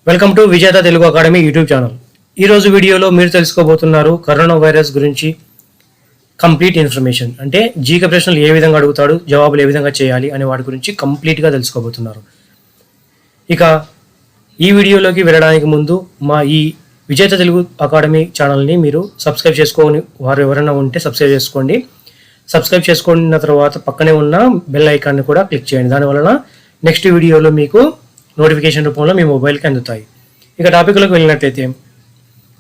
Welcome to విజేత Telugu academy YouTube channel. ఈరోజు వీడియోలో మీరు తెలుసుకోబోతున్నారు కరోనా వైరస్ గురించి కంప్లీట్ ఇన్ఫర్మేషన్. అంటే జీకే ప్రశ్నలు ఏ విధంగా అడుగుతాడు, జవాబులు ఏ విధంగా చేయాలి అనే వాటి గురించి కంప్లీట్గా తెలుసుకోబోతున్నారు. ఇక ఈ వీడియోలోకి వెళ్ళడానికి ముందు మా ఈ విజేత తెలుగు అకాడమీ ఛానల్ని మీరు సబ్స్క్రైబ్ చేసుకోని వారు ఎవరైనా ఉంటే సబ్స్క్రైబ్ చేసుకోండి. సబ్స్క్రైబ్ చేసుకున్న తర్వాత పక్కనే ఉన్న బెల్ ఐకాన్ని కూడా క్లిక్ చేయండి. దానివలన నెక్స్ట్ వీడియోలో మీకు నోటిఫికేషన్ రూపంలో మీ మొబైల్కి అందుతాయి. ఇక టాపిక్లోకి వెళ్ళినట్లయితే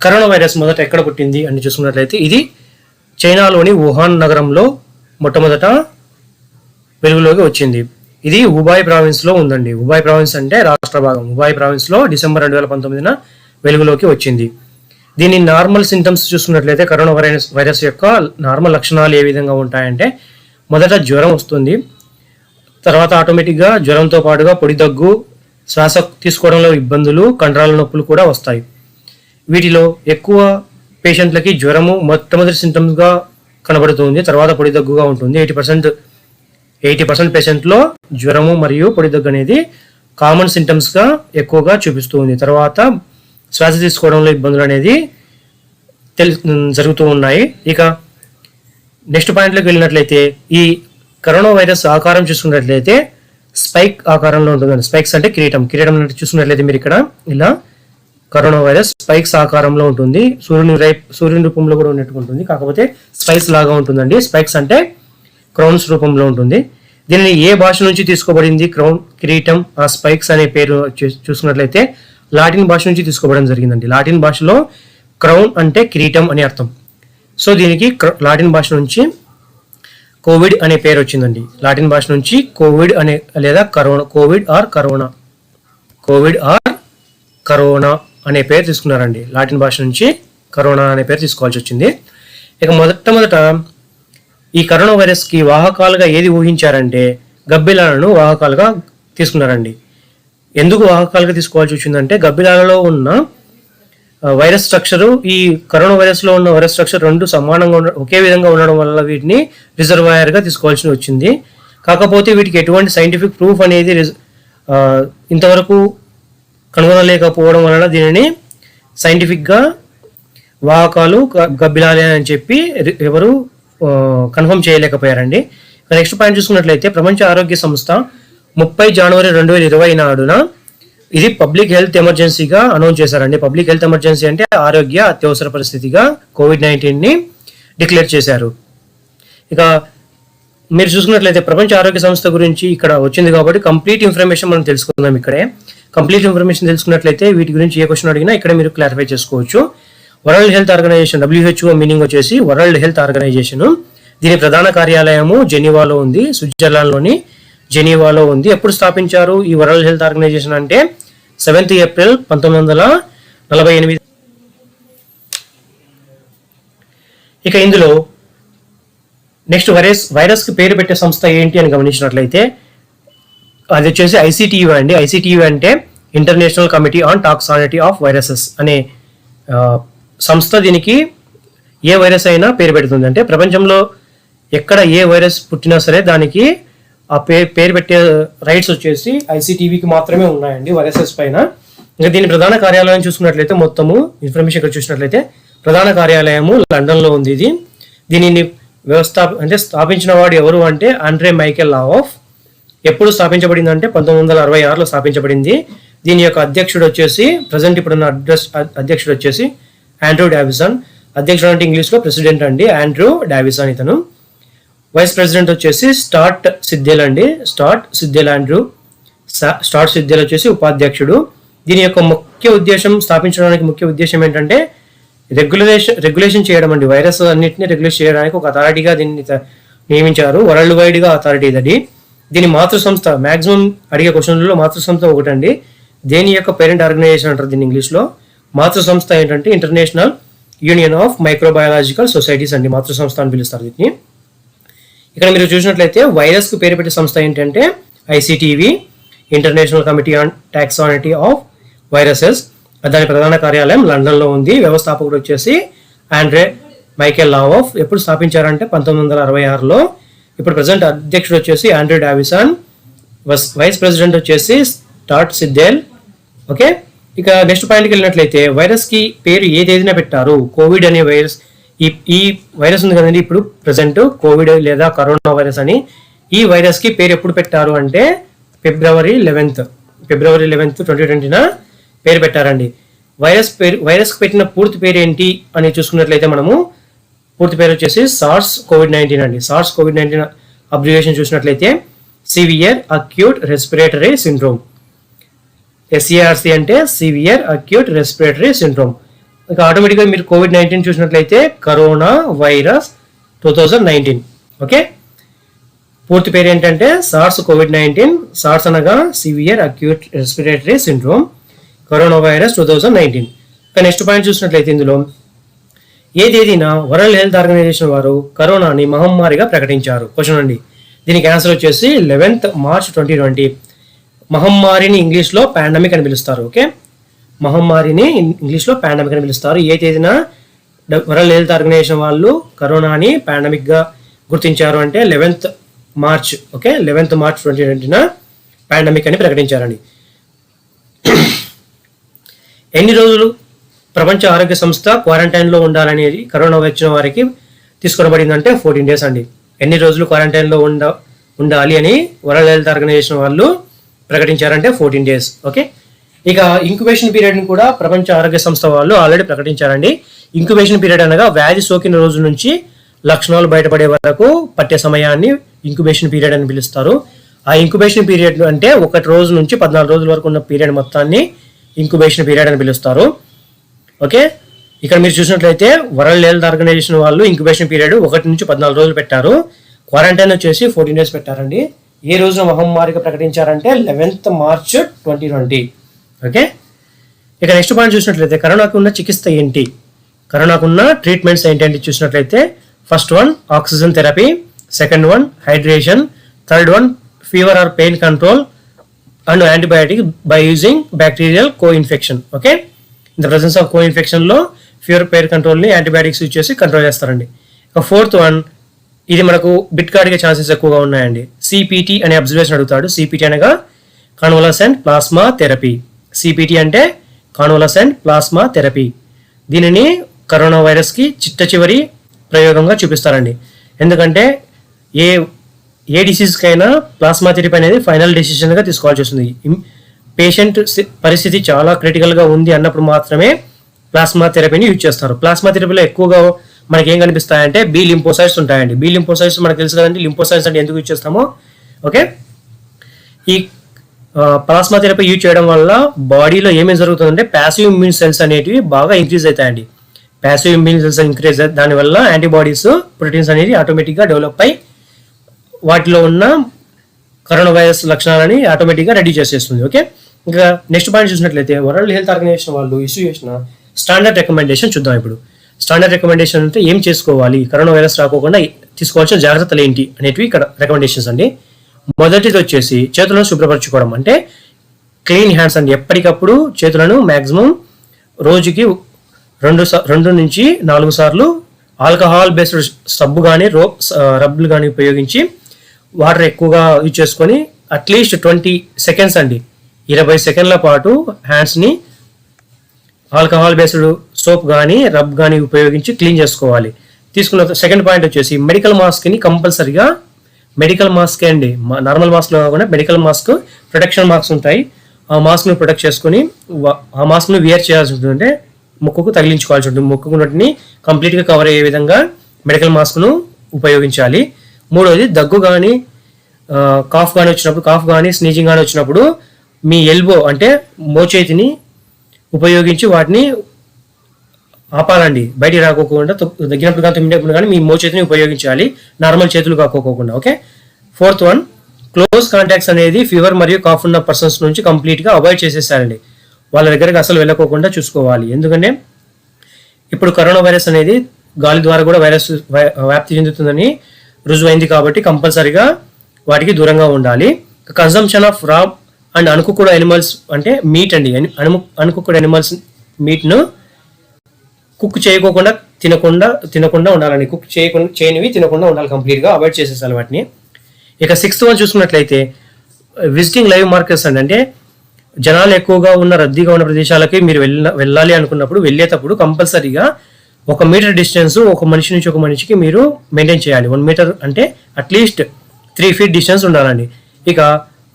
కరోనా వైరస్ మొదట ఎక్కడ పుట్టింది అని చూసుకున్నట్లయితే ఇది చైనాలోని వుహాన్ నగరంలో మొట్టమొదట వెలుగులోకి వచ్చింది. ఇది హుబాయ్ ప్రావిన్స్లో ఉందండి. హుబాయ్ ప్రావిన్స్ అంటే రాష్ట్ర భాగం. హుబాయ్ ప్రావిన్స్లో డిసెంబర్ 2019 వెలుగులోకి వచ్చింది. దీని నార్మల్ సింటమ్స్ చూసుకున్నట్లయితే కరోనా వైరస్ యొక్క నార్మల్ లక్షణాలు ఏ విధంగా ఉంటాయంటే మొదట జ్వరం వస్తుంది, తర్వాత ఆటోమేటిక్గా జ్వరంతో పాటుగా పొడి దగ్గు, శ్వాస తీసుకోవడంలో ఇబ్బందులు, కండరాల నొప్పులు కూడా వస్తాయి. వీటిలో ఎక్కువ పేషెంట్లకి జ్వరము మొట్టమొదటి సింటమ్స్గా కనబడుతుంది, తర్వాత పొడి దగ్గుగా ఉంటుంది. 80% పేషెంట్లో జ్వరము మరియు పొడి దగ్గు అనేది కామన్ సింటమ్స్గా ఎక్కువగా చూపిస్తుంది. తర్వాత శ్వాస తీసుకోవడంలో ఇబ్బందులు అనేది జరుగుతూ ఉన్నాయి. ఇక నెక్స్ట్ పాయింట్లోకి వెళ్ళినట్లయితే ఈ కరోనా వైరస్ ఆకారం చూసుకున్నట్లయితే స్పైక్ ఆకారంలో ఉంటుందండి. స్పైక్స్ అంటే కిరీటం చూసుకున్నట్లయితే మీరు ఇక్కడ ఇలా కరోనా వైరస్ స్పైక్స్ ఆకారంలో ఉంటుంది. సూర్యుని రూపంలో కూడా ఉన్నట్టు ఉంటుంది, కాకపోతే స్పైక్స్ లాగా ఉంటుందండి. స్పైక్స్ అంటే క్రౌన్స్ రూపంలో ఉంటుంది. దీనిని ఏ భాష నుంచి తీసుకోబడింది క్రౌన్, కిరీటం, ఆ స్పైక్స్ అనే పేరు చూసుకున్నట్లయితే లాటిన్ భాష నుంచి తీసుకోబడడం జరిగిందండి. లాటిన్ భాషలో క్రౌన్ అంటే కిరీటం అని అర్థం. సో దీనికి లాటిన్ భాష నుంచి కోవిడ్ అనే పేరు వచ్చిందండి. లాటిన్ భాష నుంచి కోవిడ్ అనే లేదా కరోనా, కోవిడ్ ఆర్ కరోనా అనే పేరు తీసుకున్నారండి. లాటిన్ భాష నుంచి కరోనా అనే పేరు తీసుకోవాల్సి వచ్చింది. ఇక మొదట ఈ కరోనా వైరస్కి వాహకాలుగా ఏది ఊహించారంటే గబ్బిలాలను వాహకాలుగా తీసుకున్నారండి. ఎందుకు వాహకాలుగా తీసుకోవాల్సి వచ్చిందంటే గబ్బిలాలలో ఉన్న వైరస్ స్ట్రక్చరు, ఈ కరోనా వైరస్లో ఉన్న వైరస్ స్ట్రక్చర్ రెండు సమానంగా ఒకే విధంగా ఉండడం వల్ల వీటిని రిజర్వాయర్గా తీసుకోవాల్సి వచ్చింది. కాకపోతే వీటికి ఎటువంటి సైంటిఫిక్ ప్రూఫ్ అనేది ఇంతవరకు కనుగొనలేకపోవడం వలన దీనిని సైంటిఫిక్గా వాహకాలు గబ్బిలాలే అని చెప్పి ఎవరు కన్ఫర్మ్ చేయలేకపోయారండి. నెక్స్ట్ పాయింట్ చూసుకున్నట్లయితే ప్రపంచ ఆరోగ్య సంస్థ 30 జనవరి 2020 నాడున ఇది పబ్లిక్ హెల్త్ ఎమర్జెన్సీగా అనౌన్స్ చేశారండి. పబ్లిక్ హెల్త్ ఎమర్జెన్సీ అంటే ఆరోగ్య అత్యవసర పరిస్థితిగా కోవిడ్-19ని డిక్లేర్ చేశారు. ఇక మీరు చూసుకున్నట్లయితే ప్రపంచ ఆరోగ్య సంస్థ గురించి ఇక్కడ వచ్చింది కాబట్టి కంప్లీట్ ఇన్ఫర్మేషన్ మనం తెలుసుకుందాం. ఇక్కడే కంప్లీట్ ఇన్ఫర్మేషన్ తెలుసుకున్నట్లయితే వీటి గురించి ఏ క్వశ్చన్ అడిగినా ఇక్కడ మీరు క్లారిఫై చేసుకోవచ్చు. World health Organization, WHO meaning వచ్చేసి వరల్డ్ హెల్త్ ఆర్గనైజేషన్. దీని ప్రధాన కార్యాలయము జెనీవాలో ఉంది, స్విట్జర్లాండ్లోని జెనీవాలో ఉంది. ఎప్పుడు స్థాపించారు ఈ వరల్డ్ హెల్త్ ఆర్గనైజేషన్ అంటే 7th ఏప్రిల్ 1948. ఇక ఇందులో నెక్స్ట్ వైరస్కి పేరు పెట్టే సంస్థ ఏంటి అని గమనించినట్లయితే అది వచ్చేసి ICTU అండి. ICTU అంటే international committee on taxonomy of viruses అనే సంస్థ. దీనికి ఏ వైరస్ అయినా పేరు పెడుతుంది. అంటే ప్రపంచంలో ఎక్కడ ఏ వైరస్ పుట్టినా సరే దానికి ఆ పేరు పెట్టే రైట్స్ వచ్చేసి ICTVకి మాత్రమే ఉన్నాయండి వైరసెస్ పైన. ఇంకా దీని ప్రధాన కార్యాలయం చూసుకున్నట్లయితే మొత్తము ఇన్ఫర్మేషన్ ఇక్కడ చూసినట్లయితే ప్రధాన కార్యాలయము లండన్లో ఉంది. దీనిని స్థాపించిన వాడు ఎవరు అంటే ఆండ్రే మైకెల్ లావోఫ్. ఎప్పుడు స్థాపించబడింది అంటే 1966లో స్థాపించబడింది. దీని యొక్క అధ్యక్షుడు వచ్చేసి ప్రజెంట్ ఇప్పుడున్న అధ్యక్షుడు వచ్చేసి ఆండ్రూ డావిసన్. అధ్యక్షుడు అంటే ఇంగ్లీష్లో ప్రెసిడెంట్ అండి, ఆండ్రూ డావిసన్ ఇతను. వైస్ ప్రెసిడెంట్ వచ్చేసి స్టార్ట్ సిద్దెల్ అండి, స్టార్ట్ సిద్దెల్ వచ్చేసి ఉపాధ్యక్షుడు. దీని యొక్క స్థాపించడానికి ముఖ్య ఉద్దేశం ఏంటంటే రెగ్యులేషన్ చేయడం అండి. వైరస్ అన్నింటినీ రెగ్యులేట్ చేయడానికి ఒక అథారిటీగా దీన్ని నియమించారు. వరల్డ్ వైడ్గా అథారిటీ ఇది. దీని మాతృ సంస్థ, మ్యాక్సిమం అడిగే క్వశ్చన్లలో మాతృ సంస్థ ఒకటండి. దేని యొక్క పేరెంట్ ఆర్గనైజేషన్ అంటారు దీని ఇంగ్లీష్లో. మాతృ సంస్థ ఏంటంటే international union of microbiological societies అండి, మాతృ సంస్థ అని పిలుస్తారు దీన్ని. ఇక్కడ మీరు చూసినట్లయితే వైరస్కు పేరు పెట్టే సంస్థ ఏంటంటే ICTV, international committee on taxonomy of viruses. దాని ప్రధాన కార్యాలయం లండన్లో ఉంది. వ్యవస్థాపకుడు వచ్చేసి ఆండ్రే మైకెల్ లావోఫ్. ఎప్పుడు స్థాపించారంటే 1966లో. ఇప్పుడు ప్రజెంట్ అధ్యక్షుడు వచ్చేసి ఆండ్రూ డావిసన్, వైస్ ప్రెసిడెంట్ వచ్చేసి స్టార్ట్ సిద్దెల్. ఓకే, ఇక నెక్స్ట్ పాయింట్కి వెళ్ళినట్లయితే వైరస్కి పేరు ఏ తేదీన పెట్టారు? కోవిడ్ అనే వైరస్, ఈ వైరస్ ఉంది కదండి ఇప్పుడు ప్రజెంట్ కోవిడ్ లేదా కరోనా వైరస్ అని, ఈ వైరస్కి పేరు ఎప్పుడు పెట్టారు అంటే ఫిబ్రవరి 11th 2020 పేరు పెట్టారండి. వైరస్కి పెట్టిన పూర్తి పేరు ఏంటి అని చూసుకున్నట్లయితే మనము పూర్తి పేరు వచ్చేసి సార్స్ కోవిడ్-19 అండి. సార్స్ కోవిడ్-19 అబ్రివేషన్ చూసినట్లయితే severe acute respiratory syndrome. SARC అంటే సివియర్ అక్యూట్ రెస్పిరేటరీ సిండ్రోమ్. ఇక ఆటోమేటిక్గా మీరు కోవిడ్-19 చూసినట్లయితే కరోనా వైరస్ 2019. ఓకే, పూర్తి పేరు ఏంటంటే సార్స్ కోవిడ్-19. సార్స్ అనగా severe acute respiratory syndrome, corona virus 2019. ఇక నెక్స్ట్ పాయింట్ చూసినట్లయితే ఇందులో ఏ తేదీన వరల్డ్ హెల్త్ ఆర్గనైజేషన్ వారు కరోనాని మహమ్మారిగా ప్రకటించారు? క్వశ్చన్ అండి. దీనికి ఆన్సర్ వచ్చేసి 11th March 2020. మహమ్మారిని ఇంగ్లీష్లో పాండమిక్ అని పిలుస్తారు. ఓకే, మహమ్మారిని ఇంగ్లీష్లో పాండమిక్ అని పిలుస్తారు. ఏ తేదీన వరల్డ్ హెల్త్ ఆర్గనైజేషన్ వాళ్ళు కరోనాని పాండమిక్గా గుర్తించారు అంటే 11th March. Okay, 11th March 2020 pandemic అని ప్రకటించారండి. ఎన్ని రోజులు ప్రపంచ ఆరోగ్య సంస్థ క్వారంటైన్లో ఉండాలనేది కరోనా వచ్చిన వారికి తీసుకురాబడిందంటే 14 days అండి. ఎన్ని రోజులు క్వారంటైన్లో ఉండాలి అని వరల్డ్ హెల్త్ ఆర్గనైజేషన్ వాళ్ళు ప్రకటించారంటే 14 days. ఓకే, ఇక ఇంక్యుబేషన్ పీరియడ్ని కూడా ప్రపంచ ఆరోగ్య సంస్థ వాళ్ళు ఆల్రెడీ ప్రకటించారండి. ఇంక్యుబేషన్ పీరియడ్ అనగా వ్యాధి సోకిన రోజు నుంచి లక్షణాలు బయటపడే వరకు పట్టే సమయాన్ని ఇంక్యుబేషన్ పీరియడ్ అని పిలుస్తారు. ఆ ఇంక్యుబేషన్ పీరియడ్ అంటే 1 రోజు నుంచి 14 రోజుల వరకు ఉన్న పీరియడ్ మొత్తాన్ని ఇంక్యుబేషన్ పీరియడ్ అని పిలుస్తారు. ఓకే, ఇక్కడ మీరు చూసినట్లయితే వరల్డ్ హెల్త్ ఆర్గనైజేషన్ వాళ్ళు ఇంక్యుబేషన్ పీరియడ్ 1 నుంచి 14 రోజులు పెట్టారు. క్వారంటైన్ వచ్చేసి 14 days పెట్టారండి. ఏ రోజున మహమ్మారిగా ప్రకటించారంటే 11th March 2020. ఓకే, ఇక నెక్స్ట్ పాయింట్ చూసినట్లయితే కరోనాకు ఉన్న చికిత్స ఏంటి? కరోనాకు ఉన్న ట్రీట్మెంట్స్ ఏంటంటే చూసినట్లయితే first one oxygen therapy, second one hydration, third one fever or pain control and antibiotic by using bacterial coinfection. Okay, in the presence of కో-ఇన్ఫెక్షన్లో ఫీవర్ పెయిన్ కంట్రోల్ని యాంటీబయాటిక్స్ యూజ్ చేసి కంట్రోల్ చేస్తారండి. ఇక ఫోర్త్ వన్, ఇది మనకు bit కార్డ్గా chances ఎక్కువగా ఉన్నాయండి. CPT అనే అబ్జర్వేషన్ అడుగుతాడు. CPT అనగా కాన్వలసెంట్ ప్లాస్మా థెరపీ. CPT అంటే కాన్వలసెంట్ ప్లాస్మా థెరపీ. దీనిని కరోనా వైరస్కి చిట్ట చివరి ప్రయోగంగా చూపిస్తారండి. ఎందుకంటే ఏ డిసీజ్కైనా ప్లాస్మా థెరపీ అనేది ఫైనల్ డెసిషన్గా తీసుకోవాల్సి వస్తుంది. పేషెంట్ పరిస్థితి చాలా క్రిటికల్గా ఉంది అన్నప్పుడు మాత్రమే ప్లాస్మా థెరపీని యూజ్ చేస్తారు. ప్లాస్మా థెరపీలో ఎక్కువగా మనకి ఏం కనిపిస్తాయంటే బి లింపోసైట్స్ ఉంటాయండి. బి లింపోసైట్స్ మనకు తెలుసు కదండి, లింపోసైట్స్ అంటే ఎందుకు యూజ్ చేస్తామో. ఓకే, ఈ ప్లాస్మా థెరపీ యూజ్ చేయడం వల్ల బాడీలో ఏమేమి జరుగుతుందంటే ప్యాసివ్ ఇమ్యూన్ సెల్స్ అనేటివి బాగా ఇంక్రీజ్ అవుతాయండి. ప్యాసివ్ ఇమ్యూన్ సెల్స్ ఇంక్రీజ్ దానివల్ల యాంటీబాడీస్, ప్రోటీన్స్ అనేది ఆటోమేటిక్గా డెవలప్ అయి వాటిలో ఉన్న కరోనా వైరస్ లక్షణాలని ఆటోమేటిక్గా రెడీ చేసేస్తుంది. ఓకే, ఇంకా నెక్స్ట్ పాయింట్ చూసినట్లయితే వరల్డ్ హెల్త్ ఆర్గనైజేషన్ వాళ్ళు ఇష్యూ చేసిన స్టాండర్డ్ రికమెండేషన్ చూద్దాం. ఇప్పుడు స్టాండర్డ్ రికమెండేషన్ అంటే ఏం చేసుకోవాలి, కరోనా వైరస్ రాకోకుండా తీసుకోవాల్సిన జాగ్రత్తలు ఏంటి అనేటివి ఇక్కడ రికమెండేషన్స్ అండి. మొదటిది వచ్చేసి చేతులను శుభ్రపరచుకోవడం, అంటే క్లీన్ హ్యాండ్స్ అండి. ఎప్పటికప్పుడు చేతులను మ్యాక్సిమం రోజుకి 2 నుంచి 4 సార్లు ఆల్కహాల్ బేస్డ్ సబ్బు కానీ రబ్బులు కానీ ఉపయోగించి వాటర్ ఎక్కువగా యూజ్ చేసుకొని అట్లీస్ట్ 20 seconds అండి, 20 సెకండ్ల పాటు హ్యాండ్స్ని ఆల్కహాల్ బేస్డ్ సోప్ కానీ రబ్ కానీ ఉపయోగించి క్లీన్ చేసుకోవాలి. తీసుకున్న సెకండ్ పాయింట్ వచ్చేసి మెడికల్ మాస్క్ని కంపల్సరీగా, మెడికల్ మాస్క్ అండి, నార్మల్ మాస్క్లో కాకుండా మెడికల్ మాస్క్, ప్రొటెక్షన్ మాస్క్ ఉంటాయి. ఆ మాస్క్ని ప్రొటెక్ట్ చేసుకొని ఆ మాస్క్ని వేర్ చేయాల్సి ఉంటుంది, అంటే ముక్కుకు తగిలించుకోవాల్సి ఉంటుంది. ముక్కుకు నోటిని కంప్లీట్గా కవర్ అయ్యే విధంగా మెడికల్ మాస్క్ను ఉపయోగించాలి. మూడోది దగ్గు కానీ కాఫ్ కానీ స్నీజింగ్ కానీ వచ్చినప్పుడు మీ ఎల్బో అంటే మోచేతిని ఉపయోగించి వాటిని ఆపాలండి, బయటికి రాకోకుండా. దగ్గినప్పుడు కానీ తుమ్మినప్పుడు కానీ మీ మోచేతిని ఉపయోగించాలి, నార్మల్ చేతులు కాకోకుండా. Okay, fourth one close contacts అనేది ఫీవర్ మరియు కాఫ్ ఉన్న పర్సన్స్ నుంచి కంప్లీట్గా అవాయిడ్ చేసేసారండి. వాళ్ళ దగ్గరికి అసలు వెళ్ళకోకుండా చూసుకోవాలి. ఎందుకంటే ఇప్పుడు కరోనా వైరస్ అనేది గాలి ద్వారా కూడా వైరస్ వ్యాప్తి చెందుతుందని రుజువైంది కాబట్టి కంపల్సరీగా వాటికి దూరంగా ఉండాలి. కన్సంప్షన్ ఆఫ్ రా అండ్ అన్కుక్డ్ యానిమల్స్ అంటే మీట్ అండి, అన్కుక్డ్ యానిమల్స్ మీట్ను కుక్ చేయకోకుండా తినకుండా ఉండాలండి. కుక్ చేయనివి తినకుండా ఉండాలి, కంప్లీట్గా అవాయిడ్ చేసేసాలి వాటిని. ఇక 6th వన్ చూసుకున్నట్లయితే విజిటింగ్ లైవ్ మార్కెట్స్ అండి, అంటే జనాలు ఎక్కువగా ఉన్న రద్దీగా ఉన్న ప్రదేశాలకి మీరు వెళ్ళాలి అనుకున్నప్పుడు వెళ్ళేటప్పుడు కంపల్సరీగా 1 మీటర్ డిస్టెన్స్ ఒక మనిషి నుంచి ఒక మనిషికి మీరు మెయింటైన్ చేయాలి. 1 మీటర్ అంటే అట్లీస్ట్ 3 ఫీట్ డిస్టెన్స్ ఉండాలండి. ఇక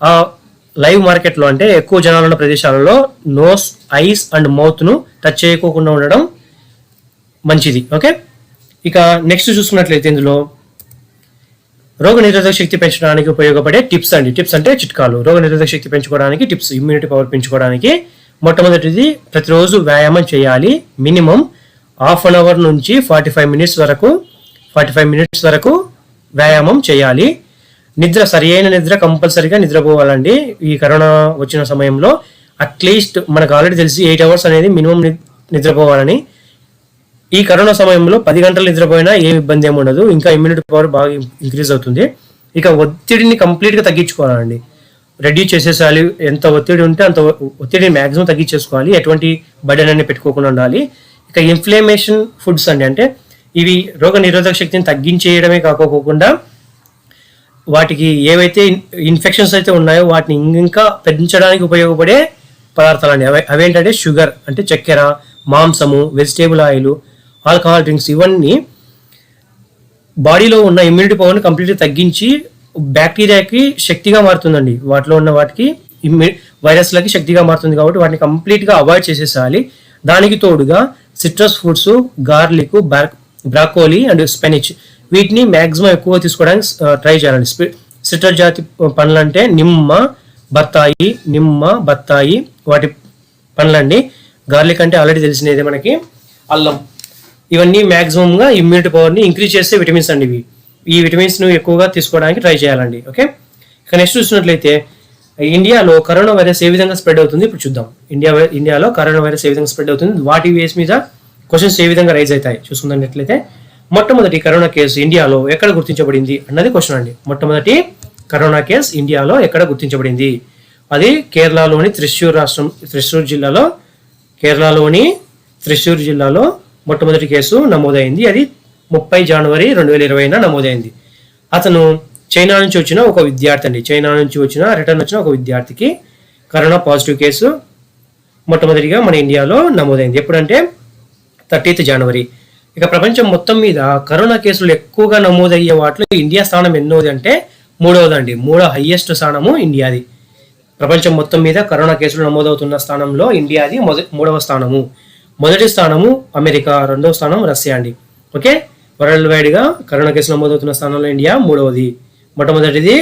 ఆ లైవ్ మార్కెట్లో అంటే ఎక్కువ జనాలు ఉన్న ప్రదేశాలలో నోస్, ఐస్ అండ్ మౌత్ను టచ్ చేయకోకుండా ఉండడం మంచిది. ఓకే, ఇక నెక్స్ట్ చూసుకున్నట్లయితే ఇందులో రోగ నిరోధక శక్తి పెంచడానికి ఉపయోగపడే టిప్స్ అండి. టిప్స్ అంటే చిట్కాలు. రోగ నిరోధక శక్తి పెంచుకోవడానికి టిప్స్, ఇమ్యూనిటీ పవర్ పెంచుకోవడానికి మొట్టమొదటిది ప్రతిరోజు వ్యాయామం చేయాలి. మినిమం హాఫ్ అన్ అవర్ నుంచి 45 మినిట్స్ వరకు వ్యాయామం చేయాలి. నిద్ర, సరి అయిన నిద్ర కంపల్సరీగా నిద్రపోవాలండి. ఈ కరోనా వచ్చిన సమయంలో అట్లీస్ట్ మనకు ఆల్రెడీ తెలిసి 8 అవర్స్ అనేది మినిమం నిద్రపోవాలని. ఈ కరోనా సమయంలో 10 గంటలు నిద్రపోయినా ఏమి ఇబ్బంది ఏమి ఉండదు. ఇంకా ఇమ్యూనిటీ పవర్ బాగా ఇంక్రీజ్ అవుతుంది. ఇక ఒత్తిడిని కంప్లీట్గా తగ్గించుకోవాలండి, రెడ్యూస్ చేసేసాలి. ఎంత ఒత్తిడి ఉంటే అంత ఒత్తిడిని మ్యాక్సిమం తగ్గించేసుకోవాలి. ఎటువంటి బర్డెన్ అనేది పెట్టుకోకుండా ఉండాలి. ఇక ఇన్ఫ్లమేషన్ ఫుడ్స్ అండి, అంటే ఇవి రోగ నిరోధక శక్తిని తగ్గించేయడమే కాకోకుండా వాటికి ఏవైతే ఇన్ఫెక్షన్స్ అయితే ఉన్నాయో వాటిని ఇంకా పెంచడానికి ఉపయోగపడే పదార్థాలు అండి. అవేంటంటే షుగర్ అంటే చక్కెర, మాంసము, వెజిటేబుల్ ఆయిల్, ఆల్కహాల్ డ్రింక్స్, ఇవన్నీ బాడీలో ఉన్న ఇమ్యూనిటీ పవర్ని కంప్లీట్గా తగ్గించి బ్యాక్టీరియాకి శక్తిగా మారుతుందండి. వాటిలో ఉన్న వాటికి వైరస్లకి శక్తిగా మారుతుంది. కాబట్టి వాటిని కంప్లీట్గా అవాయిడ్ చేసేసాలి. దానికి తోడుగా citrus fruits, garlic, broccoli and spinach, వీటిని మ్యాక్సిమం ఎక్కువ తీసుకోవడానికి ట్రై చేయాలండి. సిట్రస్ జాతి పండ్లు అంటే నిమ్మ, బత్తాయి వాటి పండ్లండి. గార్లిక్ అంటే ఆల్రెడీ తెలిసినది మనకి, అల్లం, ఇవన్నీ మ్యాక్సిమంగా ఇమ్యూనిటీ పవర్ని ఇంక్రీజ్ చేసే విటమిన్స్ అండి. ఈ విటమిన్స్ను ఎక్కువగా తీసుకోవడానికి ట్రై చేయాలండి. ఓకే, ఇక నెక్స్ట్ చూసినట్లయితే ఇండియాలో కరోనా వైరస్ ఏ విధంగా స్ప్రెడ్ అవుతుంది ఇప్పుడు చూద్దాం. ఇండియాలో కరోనా వైరస్ ఏ విధంగా స్ప్రెడ్ అవుతుంది, వాటి బేస్ మీద క్వశ్చన్స్ ఏ విధంగా రైజ్ అవుతాయి చూసుకున్నట్లయితే, మొట్టమొదటి కరోనా కేసు ఇండియాలో ఎక్కడ గుర్తించబడింది అన్నది క్వశ్చన్ అండి. మొట్టమొదటి కరోనా కేసు ఇండియాలో ఎక్కడ గుర్తించబడింది? అది కేరళలోని త్రిశూర్ జిల్లాలో మొట్టమొదటి కేసు నమోదైంది. అది 30 జనవరి 2020 నమోదైంది. అతను చైనా నుంచి వచ్చిన ఒక విద్యార్థి అండి. రిటర్న్ వచ్చిన ఒక విద్యార్థికి కరోనా పాజిటివ్ కేసు మొట్టమొదటిగా మన ఇండియాలో నమోదైంది. ఎప్పుడంటే 30th జనవరి. ఇక ప్రపంచం మొత్తం మీద కరోనా కేసులు ఎక్కువగా నమోదయ్యే వాటిలో ఇండియా స్థానం ఎన్నోది అంటే 3వదండి. 3వ హైయెస్ట్ స్థానము ఇండియాది. ప్రపంచం మొత్తం మీద కరోనా కేసులు నమోదవుతున్న స్థానంలో ఇండియాది 3వ స్థానము. మొదటి స్థానము అమెరికా, 2వ స్థానం రష్యా అండి. ఓకే, వరల్డ్ వైడ్గా కరోనా కేసులు నమోదవుతున్న స్థానంలో ఇండియా 3వది. మొట్టమొదటిది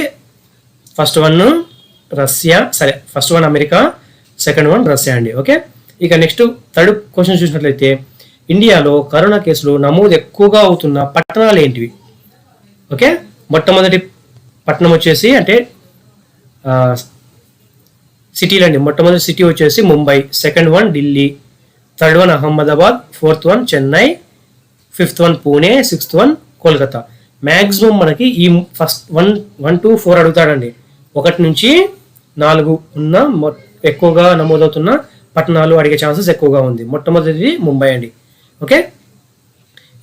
first one America, second one Russia అండి. ఓకే, ఇక నెక్స్ట్ థర్డ్ క్వశ్చన్ చూసినట్లయితే ఇండియాలో కరోనా కేసులు నమోదు ఎక్కువగా అవుతున్న పట్టణాలు ఏంటివి? ఓకే, మొట్టమొదటి పట్టణం వచ్చేసి అంటే సిటీలు అండి. మొట్టమొదటి సిటీ వచ్చేసి Mumbai, second one Delhi, third one Ahmedabad, fourth one Chennai, fifth one Pune, sixth one Kolkata. Maximum మనకి ఈ ఫస్ట్ 1 to 4 అడుగుతాడండి. 1 నుంచి 4 ఉన్న ఎక్కువగా నమోదవుతున్న పట్టణాలు అడిగే ఛాన్సెస్ ఎక్కువగా ఉంది. మొట్టమొదటిది ముంబై అండి. ఓకే,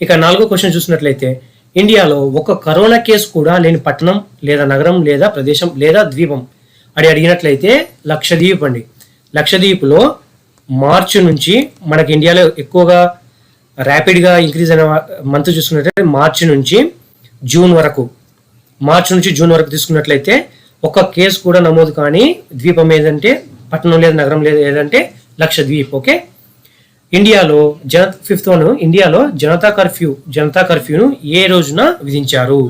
ఇక 4వ క్వశ్చన్ చూసినట్లయితే ఇండియాలో ఒక కరోనా కేసు కూడా లేని పట్టణం లేదా నగరం లేదా ప్రదేశం లేదా ద్వీపం అడిగినట్లయితే లక్షద్వీప్ అండి. లక్షద్వీప్లో మార్చి నుంచి మనకి ఇండియాలో ఎక్కువగా ర్యాపిడ్గా ఇంక్రీజ్ అయిన మంత్ చూసుకున్నట్లయితే మార్చి నుంచి జూన్ వరకు తీసుకున్నట్లయితే ఒక కేసు కూడా నమోదు కానీ ద్వీపం ఏదంటే పట్టణం లేదా నగరం లేదా ఏదంటే లక్షద్వీప్. ఓకే, ఇండియాలో ఫిఫ్త్ వన్, ఇండియాలో జనతా కర్ఫ్యూను ఏ రోజున విధించారు?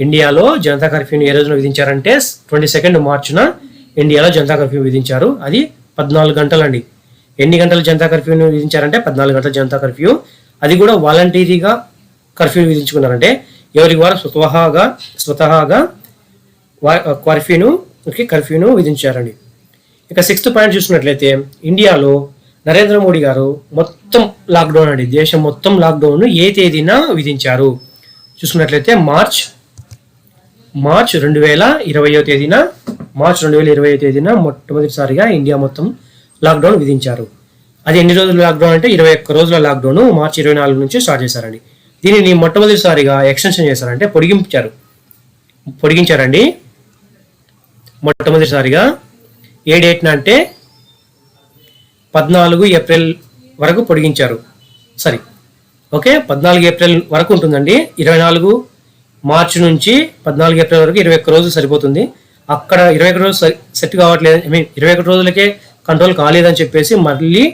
ఇండియాలో జనతా కర్ఫ్యూను ఏ రోజున విధించారంటే 22 మార్చున ఇండియాలో జనతా కర్ఫ్యూ విధించారు. అది 14 గంటలండి. ఎన్ని గంటల జనతా కర్ఫ్యూను విధించారంటే 14 గంటల జనతా కర్ఫ్యూ. అది కూడా వాలంటీరీగా కర్ఫ్యూని విధించుకున్నారంటే ఎవరికి వారు స్వతహాగా కర్ఫ్యూను విధించారండి. ఇక 6th పాయింట్ చూసినట్లయితే ఇండియాలో నరేంద్ర మోడీ గారు మొత్తం లాక్డౌన్ అండి, దేశం మొత్తం లాక్డౌన్ ఏ తేదీన విధించారు చూసుకున్నట్లయితే మార్చ్ 2020 తేదీన మొట్టమొదటిసారిగా ఇండియా మొత్తం లాక్డౌన్ విధించారు. అది ఎన్ని రోజులు లాక్డౌన్ అంటే 21 రోజుల లాక్డౌన్ మార్చి 24 నుంచి స్టార్ట్ చేశారండి. దీనిని మొట్టమొదటిసారిగా ఎక్స్టెన్షన్ చేశారంటే పొడిగించారండి. మొట్టమొదటిసారిగా ఏ డేట్న అంటే 14 ఏప్రిల్ వరకు పొడిగించారు. సరే, ఓకే, 14 ఏప్రిల్ వరకు ఉంటుందండి. 24 మార్చి నుంచి 14 ఏప్రిల్ వరకు 21 రోజులు సరిపోతుంది. అక్కడ 21 రోజులు సెట్ కావట్లేదు, 21 రోజులకే కంట్రోల్ కాలేదని చెప్పేసి మళ్ళీ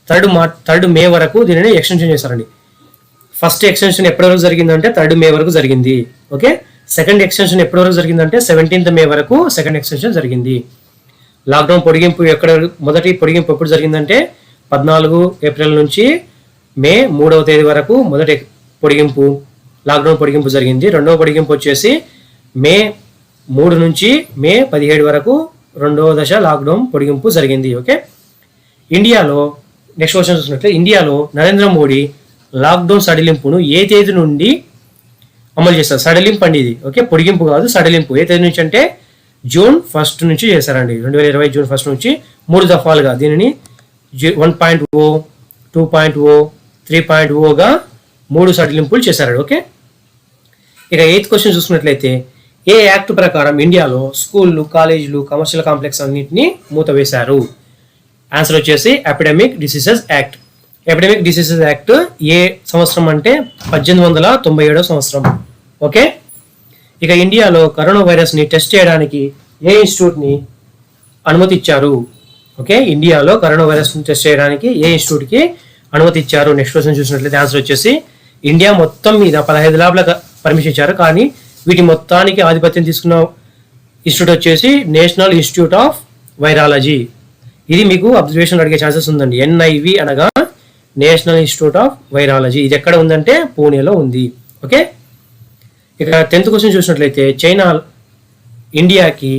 3rd మే వరకు దీనిని ఎక్స్టెన్షన్ చేశారండి. ఫస్ట్ ఎక్స్టెన్షన్ ఎప్పటి వరకు జరిగిందంటే 3rd మే వరకు జరిగింది. ఓకే, సెకండ్ ఎక్స్టెన్షన్ ఎప్పటి వరకు జరిగిందంటే 17th మే వరకు సెకండ్ ఎక్స్టెన్షన్ జరిగింది. లాక్డౌన్ పొడిగింపు మొదటి పొడిగింపు ఎప్పుడు జరిగిందంటే 14 ఏప్రిల్ నుంచి మే 3వ తేదీ వరకు మొదటి పొడిగింపు, లాక్డౌన్ పొడిగింపు జరిగింది. రెండవ పొడిగింపు వచ్చేసి మే 3 నుంచి మే 17 వరకు రెండవ దశ లాక్డౌన్ పొడిగింపు జరిగింది. ఓకే, ఇండియాలో నెక్స్ట్ క్వశ్చన్ చూసినట్లయితే ఇండియాలో నరేంద్ర మోడీ లాక్డౌన్ సడలింపును ఏ తేదీ నుండి అమలు చేస్తారు? సడలింపు అండి ఇది. ఓకే, పొడిగింపు కాదు, సడలింపు. ఏ తేదీ నుంచి అంటే జూన్ 1 నుంచి చేశారండి. 2020 జూన్ 1 నుంచి 3 దఫాలుగా దీనిని 1.0, 2.0, 3.0గా 3 సడలింపులు చేశారు. ఓకే, ఇక 8th క్వశ్చన్ చూసుకున్నట్లయితే ఏ యాక్ట్ ప్రకారం ఇండియాలో స్కూళ్ళు, కాలేజీలు, కమర్షియల్ కాంప్లెక్స్ అన్నింటినీ మూతవేశారు? ఆన్సర్ వచ్చేసి epidemic diseases act. Epidemic diseases act ఏ సంవత్సరం అంటే 1897 సంవత్సరం. ఓకే, ఇక ఇండియాలో కరోనా వైరస్ని టెస్ట్ చేయడానికి ఏ ఇన్స్టిట్యూట్ని అనుమతి ఇచ్చారు? ఓకే, ఇండియాలో కరోనా వైరస్ని టెస్ట్ చేయడానికి ఏ ఇన్స్టిట్యూట్కి అనుమతి ఇచ్చారు? నెక్స్ట్ క్వశ్చన్ చూసినట్లయితే ఆన్సర్ వచ్చేసి ఇండియా మొత్తం మీద 15 ల్యాబ్లకు పర్మిషన్ ఇచ్చారు, కానీ వీటి మొత్తానికి ఆధిపత్యం తీసుకున్న ఇన్స్టిట్యూట్ వచ్చేసి నేషనల్ ఇన్స్టిట్యూట్ ఆఫ్ వైరాలజీ. ఇది మీకు అబ్జర్వేషన్ అడిగే ఛాన్సెస్ ఉందండి. ఎన్ఐవి అనగా నేషనల్ ఇన్స్టిట్యూట్ ఆఫ్ వైరాలజీ. ఇది ఎక్కడ ఉందంటే పూణేలో ఉంది. ఓకే, ఇక 10th క్వశ్చన్ చూసినట్లయితే చైనా ఇండియాకి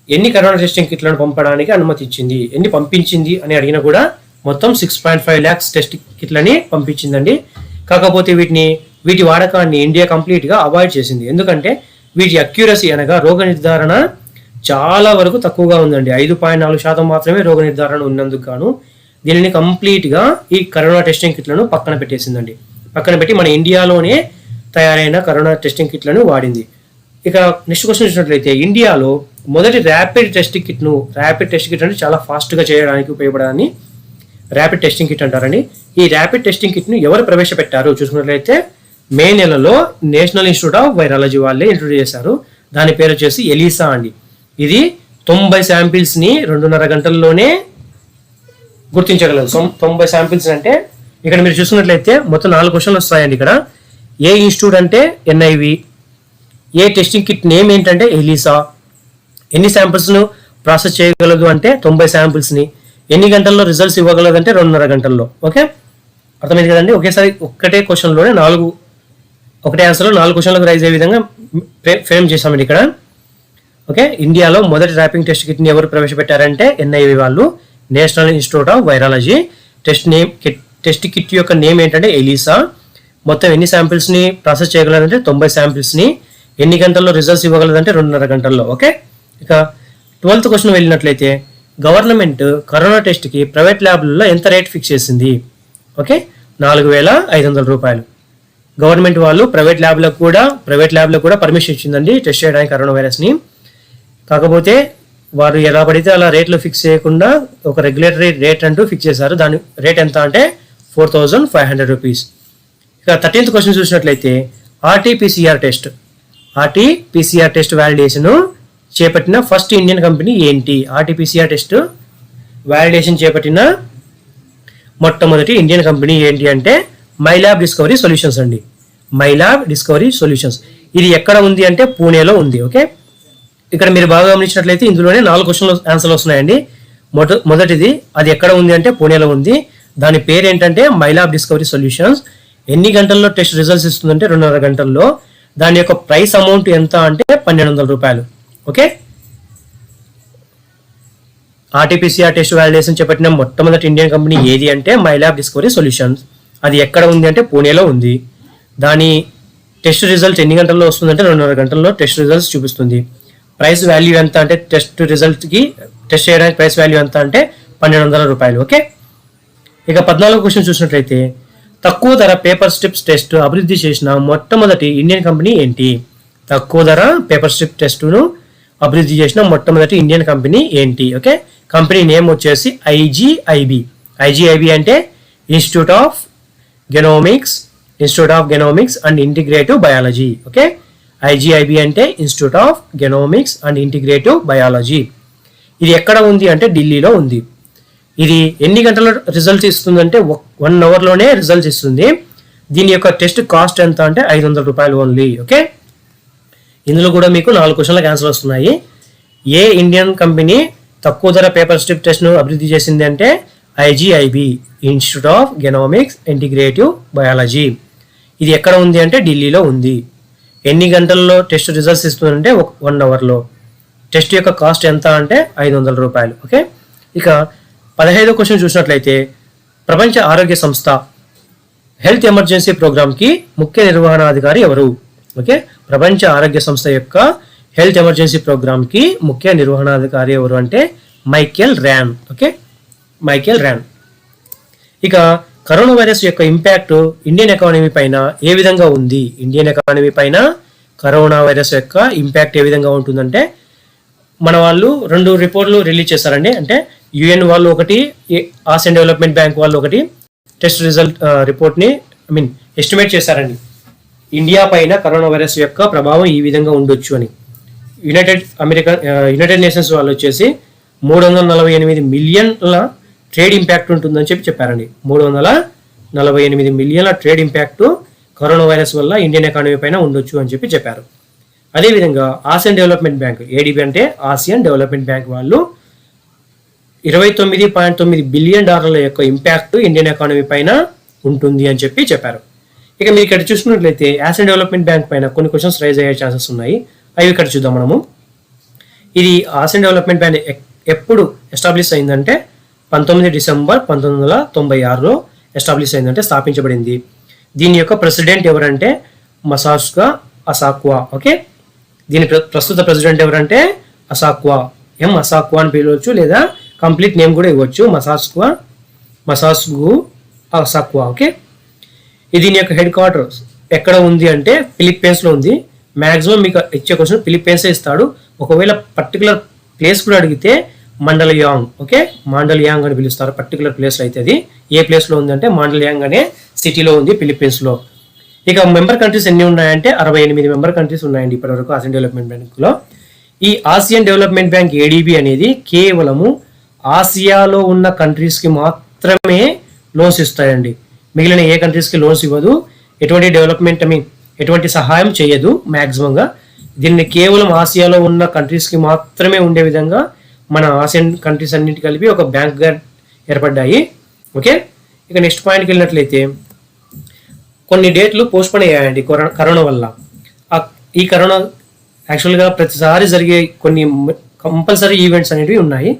ఎన్ని కరోనా టెస్టింగ్ కిట్లను పంపడానికి అనుమతి ఇచ్చింది? ఎన్ని పంపించింది అని అడిగినా కూడా మొత్తం 6.5 lakhs టెస్ట్ కిట్లని పంపించిందండి. కాకపోతే వీటి వాడకాన్ని ఇండియా కంప్లీట్గా అవాయిడ్ చేసింది. ఎందుకంటే వీటి అక్యూరసీ అనగా రోగ నిర్ధారణ చాలా వరకు తక్కువగా ఉందండి. 5.4% మాత్రమే రోగ నిర్ధారణ ఉన్నందుకు గాను దీనిని కంప్లీట్గా ఈ కరోనా టెస్టింగ్ కిట్లను పక్కన పెట్టేసిందండి. పక్కన పెట్టి మన ఇండియాలోనే తయారైన కరోనా టెస్టింగ్ కిట్లను వాడింది. ఇక నెక్స్ట్ క్వశ్చన్ చూసినట్లయితే ఇండియాలో మొదటి ర్యాపిడ్ టెస్ట్ కిట్ అంటే చాలా ఫాస్ట్గా చేయడానికి ఉపయోగపడాలని ర్యాపిడ్ టెస్టింగ్ కిట్ అంటారండి. ఈ ర్యాపిడ్ టెస్టింగ్ కిట్ను ఎవరు ప్రవేశపెట్టారు చూసుకున్నట్లయితే మే నెలలో నేషనల్ ఇన్స్టిట్యూట్ ఆఫ్ వైరాలజీ వాళ్ళే ఇంట్రొడ్యూస్ చేశారు. దాని పేరు వచ్చేసి ఎలీసా అండి. ఇది 90 శాంపిల్స్ని 2.5 గంటల్లోనే గుర్తించగలదు. 90 శాంపిల్స్ అంటే ఇక్కడ మీరు చూసుకున్నట్లయితే మొత్తం 4 క్వశ్చన్లు వస్తాయండి. ఇక్కడ ఏ ఇన్స్టిట్యూట్ అంటే ఎన్ఐవి, ఏ టెస్టింగ్ కిట్ నేమ్ ఏంటంటే ఎలీసా, ఎన్ని శాంపిల్స్ను ప్రాసెస్ చేయగలదు అంటే 90 శాంపిల్స్ని, ఎన్ని గంటల్లో రిజల్ట్స్ ఇవ్వగలదు అంటే 2.5 గంటల్లో. ఓకే, అర్థమైంది కదండి. ఒకేసారి ఒక్కటే క్వశ్చన్లోనే ఒకటే ఆన్సర్లో 4 క్వశ్చన్లకు రైజ్ అయ్యే విధంగా ఫ్రేమ్ చేశామండి ఇక్కడ. ఓకే, ఇండియాలో మొదటి ర్యాపింగ్ టెస్ట్ కిట్ని ఎవరు ప్రవేశపెట్టారంటే ఎన్ఐవి వాళ్ళు, national institute of virology. Test kit యొక్క నేమ్ ఏంటంటే ఎలీసా. మొత్తం ఎన్ని శాంపిల్స్ని ప్రాసెస్ చేయగలదంటే 90 శాంపిల్స్ని, ఎన్ని గంటల్లో రిజల్ట్స్ ఇవ్వగలదంటే 2.5 గంటల్లో. ఓకే, ఇక 12th క్వశ్చన్ వెళ్ళినట్లయితే గవర్నమెంట్ కరోనా టెస్ట్కి ప్రైవేట్ ల్యాబ్లలో ఎంత రేట్ ఫిక్స్ చేసింది? ఓకే, 4,500 రూపాయలు. గవర్నమెంట్ వాళ్ళు ప్రైవేట్ ల్యాబ్లకు కూడా పర్మిషన్ ఇచ్చిందండి టెస్ట్ చేయడానికి కరోనా వైరస్ని. కాకపోతే వారు ఎలా పడితే అలా రేట్లు ఫిక్స్ చేయకుండా ఒక రెగ్యులేటరీ రేట్ అంటూ ఫిక్స్ చేశారు. దాని రేట్ ఎంత అంటే 4,500 రూపీస్. ఇక 13th క్వశ్చన్ చూసినట్లయితే ఆర్టీపీసీఆర్ టెస్ట్ వ్యాలిడేషన్ చేపట్టిన ఫస్ట్ ఇండియన్ కంపెనీ ఏంటి? ఆర్టీపీసీఆర్ టెస్ట్ వ్యాలిడేషన్ చేపట్టిన మొట్టమొదటి ఇండియన్ కంపెనీ ఏంటి అంటే మైలాబ్ డిస్కవరీ సొల్యూషన్స్ అండి. Mylab discovery solutions. ఇది ఎక్కడ ఉంది అంటే పూణేలో ఉంది. ఓకే, ఇక్కడ మీరు బాగా గమనించినట్లయితే ఇందులోనే 4 క్వశ్చన్లు ఆన్సర్లు వస్తున్నాయండి. మొదటిది అది ఎక్కడ ఉంది అంటే పూణేలో ఉంది. దాని పేరు ఏంటంటే మైలాబ్ డిస్కవరీ సొల్యూషన్స్. ఎన్ని గంటల్లో టెస్ట్ రిజల్ట్స్ ఇస్తుందంటే 2.5 గంటల్లో. దాని యొక్క ప్రైస్ అమౌంట్ ఎంత అంటే 1,200 రూపాయలు. ఓకే, ఆర్టీపీసీఆర్ టెస్ట్ వ్యాలిడేషన్ చేపట్టిన మొట్టమొదటి ఇండియన్ కంపెనీ ఏది అంటే మైలాబ్ డిస్కవరీ సొల్యూషన్స్. అది ఎక్కడ ఉంది అంటే పూణేలో ఉంది. దాని టెస్ట్ రిజల్ట్ ఎన్ని గంటల్లో వస్తుందంటే 2.5 గంటల్లో టెస్ట్ రిజల్ట్స్ చూపిస్తుంది. ప్రైస్ వాల్యూ ఎంత అంటే టెస్ట్ చేయడానికి ప్రైస్ వాల్యూ ఎంత అంటే 1,200 రూపాయలు. ఓకే, ఇక 14వ క్వశ్చన్ చూసినట్లయితే తక్కువ ధర పేపర్ స్ట్రిప్స్ టెస్ట్ అభివృద్ధి చేసిన మొట్టమొదటి ఇండియన్ కంపెనీ ఏంటి? తక్కువ ధర పేపర్ స్ట్రిప్ టెస్ట్ను అభివృద్ధి చేసిన మొట్టమొదటి ఇండియన్ కంపెనీ ఏంటి? ఓకే, కంపెనీ నేమ్ వచ్చేసి ఐజీఐబి అంటే institute of genomics and integrative biology. Okay, IGIB అంటే institute of genomics and integrative biology. ఇది ఎక్కడ ఉంది అంటే ఢిల్లీలో ఉంది. ఇది ఎన్ని గంటల రిజల్ట్స్ ఇస్తుందంటే 1 అవర్లోనే రిజల్ట్స్ ఇస్తుంది. దీని యొక్క టెస్ట్ కాస్ట్ ఎంత అంటే 500 రూపాయలు ఓన్లీ. ఓకే, ఇందులో కూడా మీకు 4 క్వశ్చన్లకు ఆన్సర్ వస్తున్నాయి. ఏ ఇండియన్ కంపెనీ తక్కువ ధర పేపర్ స్ట్రిప్ టెస్ట్ను అభివృద్ధి చేసింది అంటే ఐజీఐబి, ఇన్స్టిట్యూట్ ఆఫ్ గెనోమిక్స్ ఇంటిగ్రేటివ్ బయాలజీ. ఇది ఎక్కడ ఉంది అంటే ఢిల్లీలో ఉంది. ఎన్ని గంటల్లో టెస్ట్ రిజల్ట్స్ ఇస్తుందంటే 1 అవర్లో. టెస్ట్ యొక్క కాస్ట్ ఎంత అంటే 500 రూపాయలు. ఓకే, ఇక 15వ క్వశ్చన్ చూసినట్లయితే ప్రపంచ ఆరోగ్య సంస్థ హెల్త్ ఎమర్జెన్సీ ప్రోగ్రామ్కి ముఖ్య నిర్వహణాధికారి ఎవరు? ఓకే, ప్రపంచ ఆరోగ్య సంస్థ యొక్క హెల్త్ ఎమర్జెన్సీ ప్రోగ్రామ్కి ముఖ్య నిర్వహణాధికారి ఎవరు అంటే Michael Ryan. Okay, Michael Ryan. ఇక కరోనా వైరస్ యొక్క ఇంపాక్ట్ ఇండియన్ ఎకానమీ పైన ఏ విధంగా ఉంది? ఇండియన్ ఎకానమీ పైన కరోనా వైరస్ యొక్క ఇంపాక్ట్ ఏ విధంగా ఉంటుందంటే మన వాళ్ళు 2 రిపోర్ట్లు రిలీజ్ చేశారండి. అంటే యుఎన్ వాళ్ళు ఒకటి, ఆసియన్ డెవలప్మెంట్ బ్యాంక్ వాళ్ళు ఒకటి టెస్ట్ రిజల్ట్ రిపోర్ట్ని ఎస్టిమేట్ చేశారండి. ఇండియా పైన కరోనా వైరస్ యొక్క ప్రభావం ఈ విధంగా ఉండొచ్చు అని. యునైటెడ్ నేషన్స్ వాళ్ళు వచ్చేసి 348 మిలియన్ల ట్రేడ్ ఇంపాక్ట్ ఉంటుందని చెప్పారండి. 348 మిలియన్ల ట్రేడ్ ఇంపాక్ట్ కరోనా వైరస్ వల్ల ఇండియన్ ఎకానమీ పైన ఉండొచ్చు అని చెప్పారు. అదేవిధంగా ఆసియన్ డెవలప్మెంట్ బ్యాంక్, ఏడీబీ అంటే ఆసియన్ డెవలప్మెంట్ బ్యాంక్ వాళ్ళు $29.9 బిలియన్ యొక్క ఇంపాక్ట్ ఇండియన్ ఎకానమీ పైన ఉంటుంది అని చెప్పారు. ఇక మీరు ఇక్కడ చూసుకున్నట్లయితే ఆసియన్ డెవలప్మెంట్ బ్యాంక్ పైన కొన్ని క్వశ్చన్స్ రైజ్ అయ్యే ఛాన్సెస్ ఉన్నాయి. అవి ఇక్కడ చూద్దాం మనము. ఇది ఆసియన్ డెవలప్మెంట్ బ్యాంక్ ఎప్పుడు ఎస్టాబ్లిష్ అయిందంటే 19 డిసెంబర్ 1996లో ఎస్టాబ్లిష్ అయిందంటే స్థాపించబడింది. దీని యొక్క ప్రెసిడెంట్ ఎవరంటే మసాస్కా అసాక్వా. ఓకే, దీని ప్రస్తుత ప్రెసిడెంట్ ఎవరంటే అసాక్వా, అసాక్వా అని పిలవచ్చు, లేదా కంప్లీట్ నేమ్ కూడా ఇవ్వచ్చు, మసాస్గు అసాక్వా. ఓకే, దీని యొక్క హెడ్ క్వార్టర్స్ ఎక్కడ ఉంది అంటే ఫిలిప్పీన్స్లో ఉంది. మ్యాక్సిమం మీకు ఇచ్చే క్వశ్చన్ ఫిలిప్పీన్సే ఇస్తాడు. ఒకవేళ పర్టికులర్ ప్లేస్ కూడా అడిగితే మండలయాంగ్. ఓకే, మండలయాంగ్ అని పిలుస్తారు పర్టికులర్ ప్లేస్లో. అయితే అది ఏ ప్లేస్లో ఉంది అంటే మండలయాంగ్ అనే సిటీలో ఉంది ఫిలిప్పీన్స్లో. ఇక మెంబర్ కంట్రీస్ ఎన్ని ఉన్నాయంటే 68 మెంబర్ కంట్రీస్ ఉన్నాయండి ఇప్పటివరకు ఆసియన్ డెవలప్మెంట్ బ్యాంక్లో. ఈ ఆసియన్ డెవలప్మెంట్ బ్యాంక్ ఏడీబీ అనేది కేవలము ఆసియాలో ఉన్న కంట్రీస్కి మాత్రమే లోన్స్ ఇస్తాయండి. మిగిలిన ఏ కంట్రీస్కి లోన్స్ ఇవ్వదు. ఎటువంటి సహాయం చేయదు మ్యాక్సిమంగా. దీన్ని కేవలం ఆసియాలో ఉన్న కంట్రీస్కి మాత్రమే ఉండే విధంగా మన ఆసియన్ కంట్రీస్ అన్నింటి కలిపి ఒక బ్యాంక్గా ఏర్పడ్డాయి. ఓకే, ఇక నెక్స్ట్ పాయింట్కి వెళ్ళినట్లయితే కొన్ని డేట్లు పోస్ట్పోన్ అయ్యాయండి కరోనా వల్ల. ఈ కరోనా యాక్చువల్గా ప్రతిసారి జరిగే కొన్ని కంపల్సరీ ఈవెంట్స్ అనేవి ఉన్నాయి.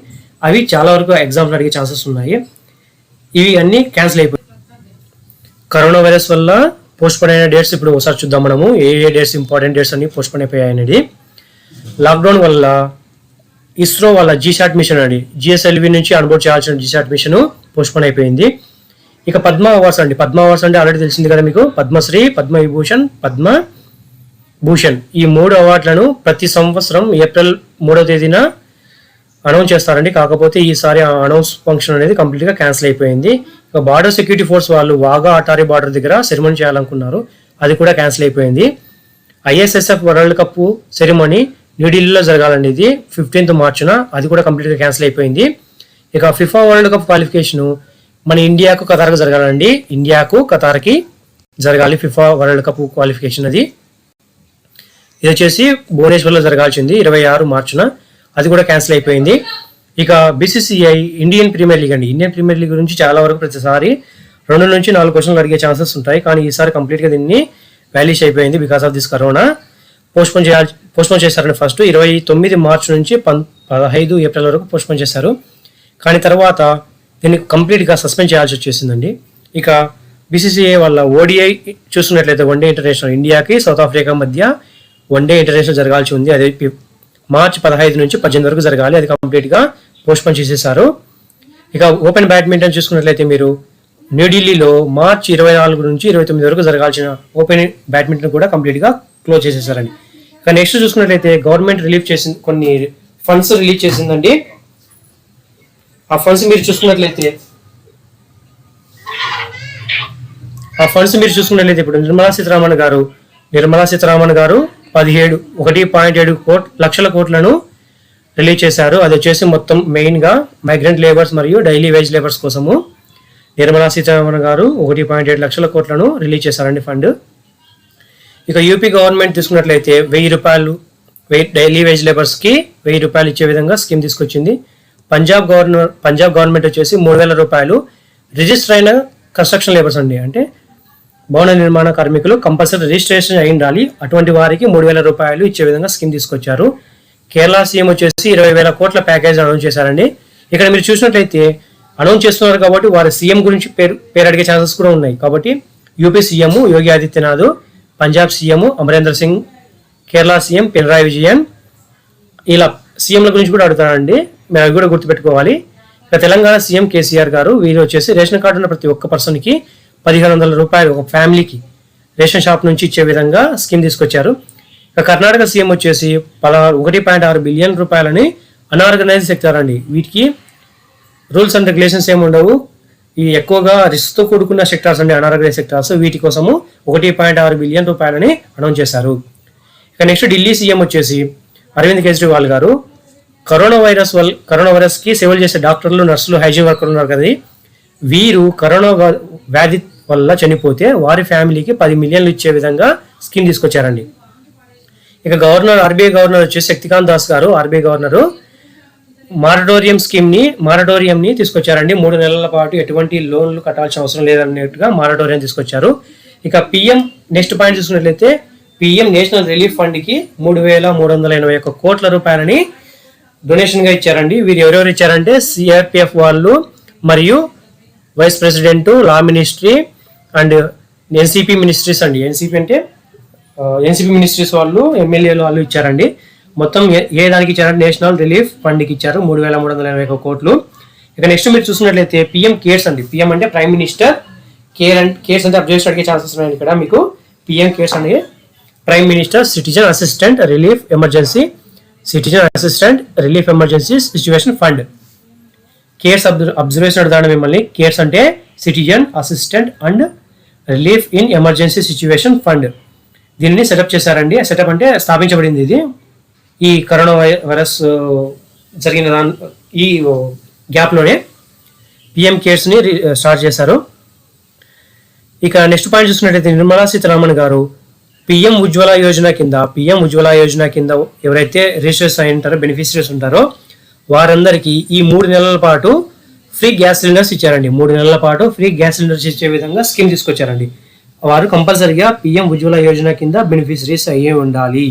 అవి చాలా వరకు ఎగ్జామ్లు అడిగే ఛాన్సెస్ ఉన్నాయి. ఇవి అన్నీ క్యాన్సిల్ అయిపోయాయి కరోనా వైరస్ వల్ల. పోస్ట్పోన్ అయిన డేట్స్ ఇప్పుడు ఒకసారి చూద్దాం మనము. ఏ డేట్స్ ఇంపార్టెంట్ డేట్స్ అన్ని పోస్ట్పోన్ అయిపోయాయి అనేది. లాక్డౌన్ వల్ల ఇస్రో వాళ్ళ జీశాట్ మిషన్ అండి, జిఎస్ఎల్వి నుంచి అన్బోర్డ్ చేయాల్సిన జీశాట్ మిషన్ పోస్ట్పోన్ అయిపోయింది. ఇక పద్మ అవార్డ్స్ అండి. పద్మ అవార్డ్స్ అంటే ఆల్రెడీ తెలిసింది కదా మీకు, పద్మశ్రీ, పద్మవిభూషణ్, పద్మభూషణ్. ఈ 3 అవార్డులను ప్రతి సంవత్సరం ఏప్రిల్ 3వ తేదీన అనౌన్స్ చేస్తారండి. కాకపోతే ఈసారి ఆ అనౌన్స్ ఫంక్షన్ అనేది కంప్లీట్గా క్యాన్సిల్ అయిపోయింది. ఇక బార్డర్ సెక్యూరిటీ ఫోర్స్ వాళ్ళు వాగా అటారీ బార్డర్ దగ్గర సెరమనీ చేయాలనుకున్నారు, అది కూడా క్యాన్సిల్ అయిపోయింది. ఐఎస్ఎస్ఎఫ్ వరల్డ్ కప్ సెరమనీ న్యూఢిల్లీలో జరగాలండి, ఇది 15th మార్చున, అది కూడా కంప్లీట్గా క్యాన్సిల్ అయిపోయింది. ఇక ఫిఫా వరల్డ్ కప్ క్వాలిఫికేషన్ మన ఇండియాకు ఖతార్కి జరగాలండి. ఇండియాకు ఖతార్కి జరగాలి ఫిఫా వరల్డ్ కప్ క్వాలిఫికేషన్. ఇది వచ్చేసి భువనేశ్వర్లో జరగాల్సింది 26 మార్చున, అది కూడా క్యాన్సిల్ అయిపోయింది. ఇక బీసీసీఐ ఇండియన్ ప్రీమియర్ లీగ్ అండి. ఇండియన్ ప్రీమియర్ లీగ్ గురించి చాలా వరకు ప్రతిసారి 2 నుంచి 4 క్వశ్చన్లు అడిగే ఛాన్సెస్ ఉంటాయి. కానీ ఈసారి కంప్లీట్గా దీన్ని వ్యాలిష్ అయిపోయింది because of this corona. Postpone చేశారని ఫస్ట్ 29 మార్చ్ నుంచి 15 ఏప్రిల్ వరకు పోస్ట్పోన్ చేశారు. కానీ తర్వాత దీన్ని కంప్లీట్గా సస్పెండ్ చేయాల్సి వచ్చేసిందండి. ఇక బీసీసీఐ వాళ్ళ ఓడిఐ చూసుకున్నట్లయితే వన్డే ఇంటర్నేషనల్, ఇండియాకి సౌత్ ఆఫ్రికా మధ్య వన్డే ఇంటర్నేషనల్ జరగాల్సి ఉంది. అది మార్చ్ 15 నుంచి 18 వరకు జరగాలి, అది కంప్లీట్గా పోస్ట్పోన్ చేసేసారు. ఇక ఓపెన్ బ్యాడ్మింటన్ చూసుకున్నట్లయితే మీరు న్యూఢిల్లీలో మార్చ్ 24 నుంచి 29 వరకు జరగాల్సిన ఓపెన్ బ్యాడ్మింటన్ కూడా కంప్లీట్గా క్లోజ్ చేసేసారండి. ఇక నెక్స్ట్ చూసుకున్నట్లయితే గవర్నమెంట్ రిలీఫ్ చేసింది, కొన్ని ఫండ్స్ రిలీజ్ చేసిందండి. ఆ ఫండ్స్ మీరు చూసుకున్నట్లయితే ఇప్పుడు నిర్మలా సీతారామన్ గారు 1.7 లక్షల కోట్లను రిలీజ్ చేశారు. అది వచ్చేసి మొత్తం మెయిన్గా మైగ్రెంట్ లేబర్స్ మరియు డైలీ వేజ్ లేబర్స్ కోసము నిర్మలా సీతారామన్ గారు 1.7 లక్షల కోట్లను రిలీజ్ చేశారండి ఫండ్. ఇక యూపీ గవర్నమెంట్ తీసుకున్నట్లయితే 1000 రూపాయలు డైలీ వేజ్ లేబర్స్కి 1000 రూపాయలు ఇచ్చే విధంగా స్కీమ్ తీసుకొచ్చింది. పంజాబ్ గవర్నమెంట్ వచ్చేసి 3000 రూపాయలు రిజిస్టర్ అయిన కన్స్ట్రక్షన్ లేబర్స్ అండి, అంటే భవన నిర్మాణ కార్మికులు కంపల్సరీ రిజిస్ట్రేషన్ అయి ఉండాలి, అటువంటి వారికి 3000 రూపాయలు ఇచ్చే విధంగా స్కీమ్ తీసుకొచ్చారు. కేరళ సీఎం వచ్చేసి 20,000 కోట్ల ప్యాకేజ్ అనౌన్స్ చేశారండి. ఇక్కడ మీరు చూసినట్లయితే అనౌన్స్ చేస్తున్నారు కాబట్టి వారి సీఎం గురించి పేరు అడిగే ఛాన్సెస్ కూడా ఉన్నాయి. కాబట్టి UP CM Yogi Adityanath, Punjab CM Amarendra Singh, Kerala CM Pinarayi Vijayan, ఇలా సీఎంల గురించి కూడా అడుగుతారండి, మీరు అవి కూడా గుర్తుపెట్టుకోవాలి. ఇక తెలంగాణ సీఎం కేసీఆర్ గారు, వీరు వచ్చేసి రేషన్ కార్డు ఉన్న ప్రతి ఒక్క పర్సన్కి 1500 రూపాయలు ఒక ఫ్యామిలీకి రేషన్ షాప్ నుంచి ఇచ్చే విధంగా స్కీమ్ తీసుకొచ్చారు. ఇక కర్ణాటక సీఎం వచ్చేసి 1.6 బిలియన్ రూపాయలని అన్ఆర్గనైజ్ సెక్టార్ అండి, వీటికి రూల్స్ అండ్ రెగ్యులేషన్స్ ఏమి ఉండవు, ఈ ఎక్కువగా రిస్క్తో కూడుకున్న సెక్టార్స్ అండి అన్ఆర్గనైజ్ సెక్టార్స్, వీటి కోసము 1.6 బిలియన్ రూపాయలని అనౌన్స్ చేశారు. ఇక నెక్స్ట్ ఢిల్లీ సీఎం వచ్చేసి అరవింద్ కేజ్రీవాల్ గారు కరోనా వైరస్కి సేవలు చేసే డాక్టర్లు, నర్సులు, హైజీన్ వర్కర్లు ఉన్నారు కదా, వీరు కరోనా వ్యాధి వల్ల చనిపోతే వారి ఫ్యామిలీకి 10 మిలియన్లు ఇచ్చే విధంగా స్కీమ్ తీసుకొచ్చారండి. ఇక ఆర్బీఐ గవర్నర్ వచ్చేసి శక్తికాంత్ దాస్ గారు, ఆర్బీఐ గవర్నరు మారటోరియంని తీసుకొచ్చారండి. 3 నెలల పాటు ఎటువంటి లోన్లు కట్టాల్సిన అవసరం లేదన్నట్టుగా మారటోరియం తీసుకొచ్చారు. ఇక పిఎం నెక్స్ట్ పాయింట్ చూసుకున్నట్లయితే పిఎం నేషనల్ రిలీఫ్ ఫండ్కి 3,381 కోట్ల రూపాయలని డొనేషన్గా ఇచ్చారండి. వీరు ఎవరెవరు ఇచ్చారంటే సిఆర్పిఎఫ్ వాళ్ళు మరియు vice president, law ministry and NCP ministries అండి. ఎన్సిపి మినిస్ట్రీస్ వాళ్ళు, ఎమ్మెల్యేలు వాళ్ళు ఇచ్చారండి. మొత్తం ఏ దానికి ఇచ్చారంటే నేషనల్ రిలీఫ్ ఫండ్కి ఇచ్చారు 3,381 కోట్లు. ఇక నెక్స్ట్ మీరు చూసినట్లయితే పిఎం కేర్స్ అండి, పిఎం అంటే ప్రైమ్ మినిస్టర్, కేర్స్ అంటే అబ్జర్వేషన్ అడిగే ఛాన్సెస్ ఉన్నాయి ఇక్కడ మీకు. పిఎం కేర్స్ అనేది prime minister citizen assistant relief emergency situation fund. Cares observation అడుగుతాడు మిమ్మల్ని. కేర్స్ అంటే citizen assistant and relief in emergency situation fund. దీనిని సెటప్ చేశారండి. సెటప్ అంటే స్థాపించబడింది ఇది ఈ కరోనా వైరస్ జరిగిన ఈ గ్యాప్లోనే పిఎం కేర్స్ని స్టార్ట్ చేశారు. ఇక నెక్స్ట్ పాయింట్ చూసినట్లయితే నిర్మలా సీతారామన్ గారు పిఎం ఉజ్వల యోజన కింద ఎవరైతే రిజిస్టర్స్ అయి ఉంటారో, బెనిఫిషరీస్ ఉంటారో వారందరికీ ఈ 3 నెలల పాటు ఫ్రీ గ్యాస్ సిలిండర్స్ ఇచ్చారండి. 3 నెలల పాటు ఫ్రీ గ్యాస్ సిలిండర్స్ ఇచ్చే విధంగా స్కీమ్ తీసుకొచ్చారండి. వారు కంపల్సరిగా పిఎం ఉజ్వల యోజన కింద బెనిఫిషరీస్ అయ్యే ఉండాలి.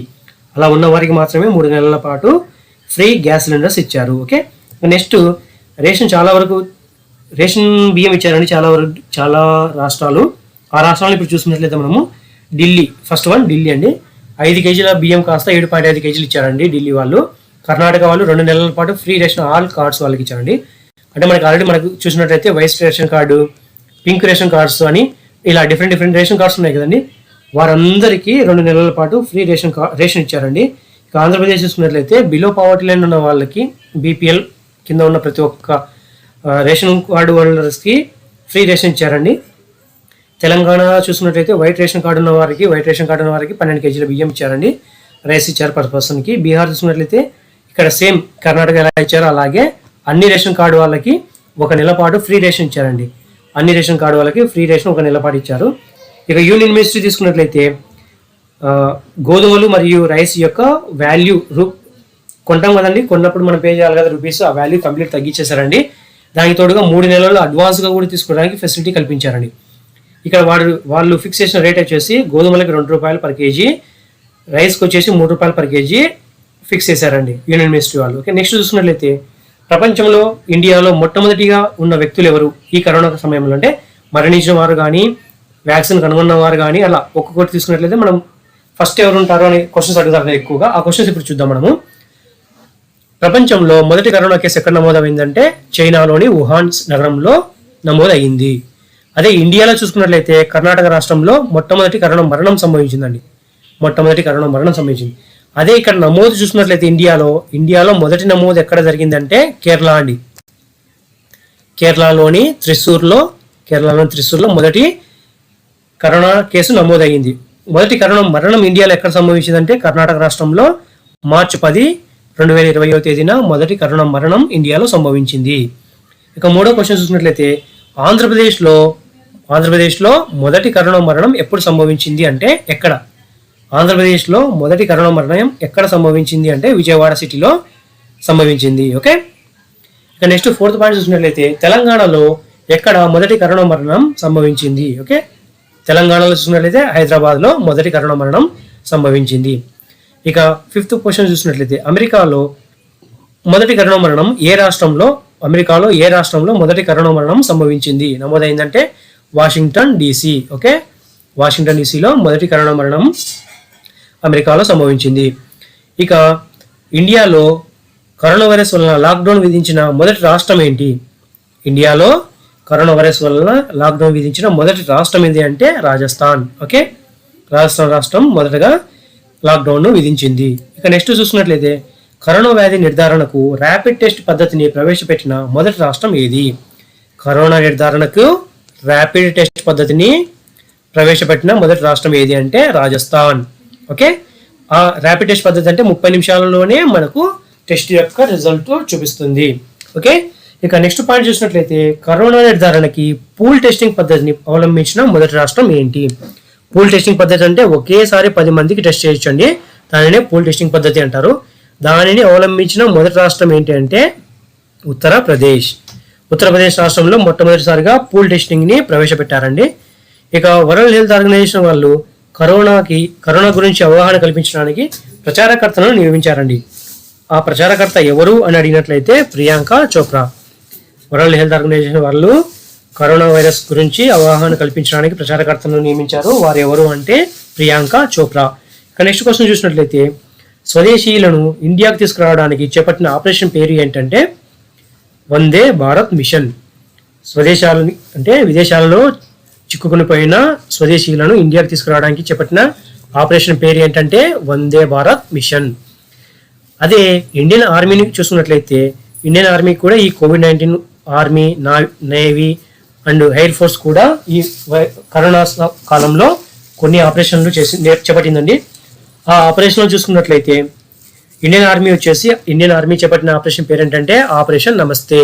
అలా ఉన్న వారికి మాత్రమే 3 నెలల పాటు ఫ్రీ గ్యాస్ సిలిండర్స్ ఇచ్చారు. ఓకే, నెక్స్ట్ రేషన్ బియ్యం ఇచ్చారండి చాలా రాష్ట్రాలు. ఆ రాష్ట్రాలను ఇప్పుడు చూసినట్లయితే మనము ఢిల్లీ, ఫస్ట్ వన్ ఢిల్లీ అండి. 5 కేజీల బియ్యం కాస్త 7.5 కేజీలు ఇచ్చారండి ఢిల్లీ వాళ్ళు. కర్ణాటక వాళ్ళు 2 నెలల పాటు ఫ్రీ రేషన్ ఆల్ కార్డ్స్ వాళ్ళకి ఇచ్చారండి. అంటే మనకు చూసినట్లయితే white ration card, pink ration cards అని ఇలా డిఫరెంట్ రేషన్ కార్డ్స్ ఉన్నాయి కదండి. వారందరికీ 2 నెలల పాటు ఫ్రీ రేషన్ ఇచ్చారండి. ఇక ఆంధ్రప్రదేశ్ చూసుకున్నట్లయితే బిలో పవర్టీ లైన్ ఉన్న వాళ్ళకి, బీపీఎల్ కింద ఉన్న ప్రతి ఒక్క రేషన్ కార్డు హోల్డర్స్కి ఫ్రీ రేషన్ ఇచ్చారండి. తెలంగాణ చూసుకున్నట్లయితే వైట్ రేషన్ కార్డు ఉన్న వారికి 12 కేజీల బియ్యం ఇచ్చారండి, రైస్ ఇచ్చారు పర్ పర్సన్కి. బీహార్ చూసుకున్నట్లయితే ఇక్కడ సేమ్ కర్ణాటక ఎలా ఇచ్చారో అలాగే అన్ని రేషన్ కార్డు వాళ్ళకి 1 నెల పాటు ఫ్రీ రేషన్ ఇచ్చారండి. అన్ని రేషన్ కార్డు వాళ్ళకి ఫ్రీ రేషన్ 1 నెల పాటు ఇచ్చారు. ఇక యూనియన్ మినిస్ట్రీ తీసుకున్నట్లయితే గోధుమలు మరియు రైస్ యొక్క వాల్యూ కొంటాం కదండి, కొన్నప్పుడు మనం పే చేయాలి కదా రూపీస్, ఆ వాల్యూ కంప్లీట్ తగ్గించేశారండి. దానికి తోడుగా 3 నెలల్లో అడ్వాన్స్గా కూడా తీసుకోవడానికి ఫెసిలిటీ కల్పించారండి. ఇక్కడ వాళ్ళు ఫిక్స్ చేసిన రేట్ వచ్చేసి గోధుమలకి 2 రూపాయలు పర్ కేజీ, రైస్కి వచ్చేసి 3 రూపాయలు పర్ కేజీ ఫిక్స్ చేశారండి యూనియన్ మినిస్ట్రీ వాళ్ళు. ఓకే, నెక్స్ట్ చూసుకున్నట్లయితే ప్రపంచంలో ఇండియాలో మొట్టమొదటిగా ఉన్న వ్యక్తులు ఎవరు ఈ కరోనా సమయంలో అంటే మరణించిన వారు కానీ, వ్యాక్సిన్ కనుగొన్న వారు కానీ, అలా ఒక్కొక్కటి తీసుకున్నట్లయితే మనం ఫస్ట్ ఎవరు ఉంటారో అనే క్వశ్చన్స్ అడుగుతారు ఎక్కువగా. ఆ క్వశ్చన్స్ ఇప్పుడు చూద్దాం మనము. ప్రపంచంలో మొదటి కరోనా కేసు ఎక్కడ నమోదైందంటే చైనాలోని వుహాన్ నగరంలో నమోదైంది. అదే ఇండియాలో చూసుకున్నట్లయితే కర్ణాటక రాష్ట్రంలో మొట్టమొదటి కరోనా మరణం సంభవించింది. అదే ఇక్కడ నమోదు చూసినట్లయితే ఇండియాలో మొదటి నమోదు ఎక్కడ జరిగిందంటే కేరళ అండి. కేరళలోని త్రిశూర్లో మొదటి కరోనా కేసు నమోదయ్యింది. మొదటి కరోనా మరణం ఇండియాలో ఎక్కడ సంభవించిందంటే కర్ణాటక రాష్ట్రంలో మార్చి 10, 2020 తేదీన మొదటి కరోనా మరణం ఇండియాలో సంభవించింది. ఇక మూడో క్వశ్చన్ చూసినట్లయితే ఆంధ్రప్రదేశ్లో మొదటి కరోనా మరణం ఎప్పుడు సంభవించింది అంటే ఎక్కడ? ఆంధ్రప్రదేశ్లో మొదటి కరోనా మరణం ఎక్కడ సంభవించింది అంటే విజయవాడ సిటీలో సంభవించింది. ఓకే, ఇక నెక్స్ట్ ఫోర్త్ పాయింట్ చూసినట్లయితే తెలంగాణలో ఎక్కడ మొదటి కరోనా మరణం సంభవించింది? ఓకే, తెలంగాణలో చూసినట్లయితే హైదరాబాద్లో మొదటి కరోనా మరణం సంభవించింది. ఇక ఫిఫ్త్ క్వశ్చన్ చూసినట్లయితే అమెరికాలో ఏ రాష్ట్రంలో మొదటి కరోనా మరణం సంభవించింది నమోదైందంటే వాషింగ్టన్ డీసీ. ఓకే, వాషింగ్టన్ డీసీలో మొదటి కరోనా మరణం అమెరికాలో సంభవించింది. ఇక ఇండియాలో కరోనా వైరస్ వలన లాక్డౌన్ విధించిన మొదటి రాష్ట్రం ఏంటి? ఇండియాలో కరోనా వైరస్ వలన లాక్డౌన్ విధించిన మొదటి రాష్ట్రం ఏంటి అంటే రాజస్థాన్. ఓకే, రాజస్థాన్ రాష్ట్రం మొదటగా లాక్డౌన్ను విధించింది. ఇక నెక్స్ట్ చూసినట్లయితే కరోనా వ్యాధి నిర్ధారణకు ర్యాపిడ్ టెస్ట్ పద్ధతిని ప్రవేశపెట్టిన మొదటి రాష్ట్రం ఏది? కరోనా నిర్ధారణకు ర్యాపిడ్ టెస్ట్ పద్ధతిని ప్రవేశపెట్టిన మొదటి రాష్ట్రం ఏది అంటే రాజస్థాన్. ఓకే, ఆ ర్యాపిడ్ టెస్ట్ పద్ధతి అంటే 30 నిమిషాలలోనే మనకు టెస్ట్ యొక్క రిజల్ట్ చూపిస్తుంది. ఓకే, ఇక నెక్స్ట్ పాయింట్ చూసినట్లయితే కరోనా నిర్ధారణకి పూల్ టెస్టింగ్ పద్ధతిని అవలంబించిన మొదటి రాష్ట్రం ఏంటి? పూల్ టెస్టింగ్ పద్ధతి అంటే ఒకేసారి 10 మందికి టెస్ట్ చేయొచ్చండి, దానినే పూల్ టెస్టింగ్ పద్ధతి అంటారు. దానిని అవలంబించిన మొదటి రాష్ట్రం ఏంటి అంటే ఉత్తరప్రదేశ్ రాష్ట్రంలో మొట్టమొదటిసారిగా పూల్ టెస్టింగ్ని ప్రవేశపెట్టారండి. ఇక వరల్డ్ హెల్త్ ఆర్గనైజేషన్ వాళ్ళు కరోనా గురించి అవగాహన కల్పించడానికి ప్రచారకర్తలను నియమించారండి. ఆ ప్రచారకర్త ఎవరు అని అడిగినట్లయితే Priyanka Chopra. World health organization వాళ్ళు కరోనా వైరస్ గురించి అవగాహన కల్పించడానికి ప్రచారకర్తలను నియమించారు. వారు ఎవరు అంటే ప్రియాంక చోప్రా. ఇక నెక్స్ట్ క్వశ్చన్ చూసినట్లయితే స్వదేశీయులను ఇండియాకు తీసుకురావడానికి చేపట్టిన ఆపరేషన్ పేరు ఏంటంటే వందే భారత్ మిషన్. విదేశాలలో చిక్కుకునిపోయిన స్వదేశీయులను ఇండియాకు తీసుకురావడానికి చేపట్టిన ఆపరేషన్ పేరు ఏంటంటే వందే భారత్ మిషన్. అదే ఇండియన్ ఆర్మీని చూసుకున్నట్లయితే ఇండియన్ ఆర్మీ కూడా ఈ COVID-19 army, navy and air force కూడా ఈ కరోనా కాలంలో కొన్ని ఆపరేషన్లు చేపట్టిందండి. ఆ ఆపరేషన్లు చూసుకున్నట్లయితే ఇండియన్ ఆర్మీ చేపట్టిన ఆపరేషన్ పేరు ఏంటంటే ఆపరేషన్ నమస్తే.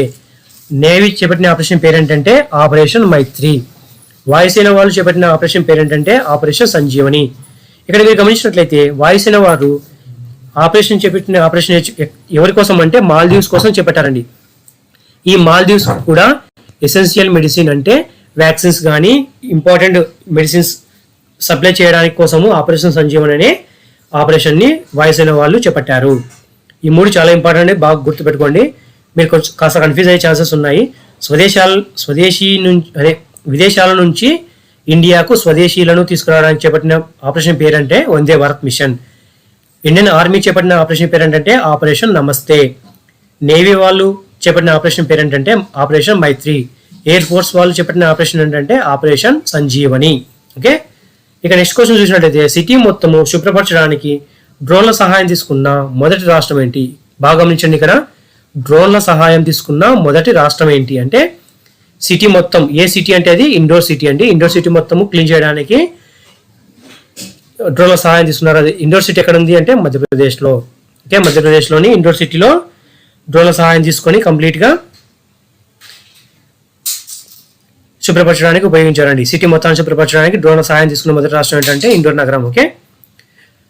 నేవీ చేపట్టిన ఆపరేషన్ పేరు ఏంటంటే ఆపరేషన్ మైత్రి. వాయుసేన వాళ్ళు చేపట్టిన ఆపరేషన్ పేరు ఏంటంటే ఆపరేషన్ సంజీవని. ఇక్కడ మీరు గమనించినట్లయితే వాయుసేన వారు ఆపరేషన్ ఎవరి కోసం అంటే మాల్దీవ్స్ కోసం చేపట్టారండి. ఈ మాల్దీవ్స్ కూడా ఎసెన్షియల్ మెడిసిన్ అంటే వ్యాక్సిన్స్ కానీ ఇంపార్టెంట్ మెడిసిన్స్ సప్లై చేయడానికి కోసము ఆపరేషన్ సంజీవని అనే ఆపరేషన్ని వాయుసేన వాళ్ళు చేపట్టారు. ఈ మూడు చాలా ఇంపార్టెంట్, బాగా గుర్తుపెట్టుకోండి. మీరు కాస్త కన్ఫ్యూజ్ అయ్యే ఛాన్సెస్ ఉన్నాయి. విదేశాల నుంచి ఇండియాకు స్వదేశీయులను తీసుకురావడానికి చేపట్టిన operation పేరంటే Vande Bharat machine. Indian army చేపట్టిన ఆపరేషన్ పేరేంటంటే ఆపరేషన్ నమస్తే. నేవీ వాళ్ళు చేపట్టిన ఆపరేషన్ పేరేంటంటే ఆపరేషన్ మైత్రి. ఎయిర్ ఫోర్స్ వాళ్ళు చేపట్టిన ఆపరేషన్ ఏంటంటే ఆపరేషన్ సంజీవని. ఓకే, ఇక నెక్స్ట్ క్వశ్చన్ చూసినట్లయితే సిటీ మొత్తము శుభ్రపరచడానికి డ్రోన్ల సహాయం తీసుకున్న మొదటి రాష్ట్రం ఏంటి? బాగా గమనించండి, ఇక్కడ డ్రోన్ల సహాయం తీసుకున్న మొదటి రాష్ట్రం ఏంటి అంటే సిటీ మొత్తం. ఏ సిటీ అంటే అది ఇండోర్ సిటీ అండి. ఇండోర్ సిటీ మొత్తము క్లీన్ చేయడానికి డ్రోన్ల సహాయం తీసుకున్నారు. అది ఇండోర్ సిటీ ఎక్కడ ఉంది అంటే మధ్యప్రదేశ్లో. ఓకే, మధ్యప్రదేశ్లోని ఇండోర్ సిటీలో డ్రోన్ల సహాయం తీసుకొని కంప్లీట్గా శుభ్రపరచడానికి ఉపయోగించారండి. సిటీ మొత్తాన్ని శుభ్రపరచడానికి డ్రోన్ల సహాయం తీసుకున్న మొదటి రాష్ట్రం ఏంటంటే ఇండోర్ నగరం. ఓకే,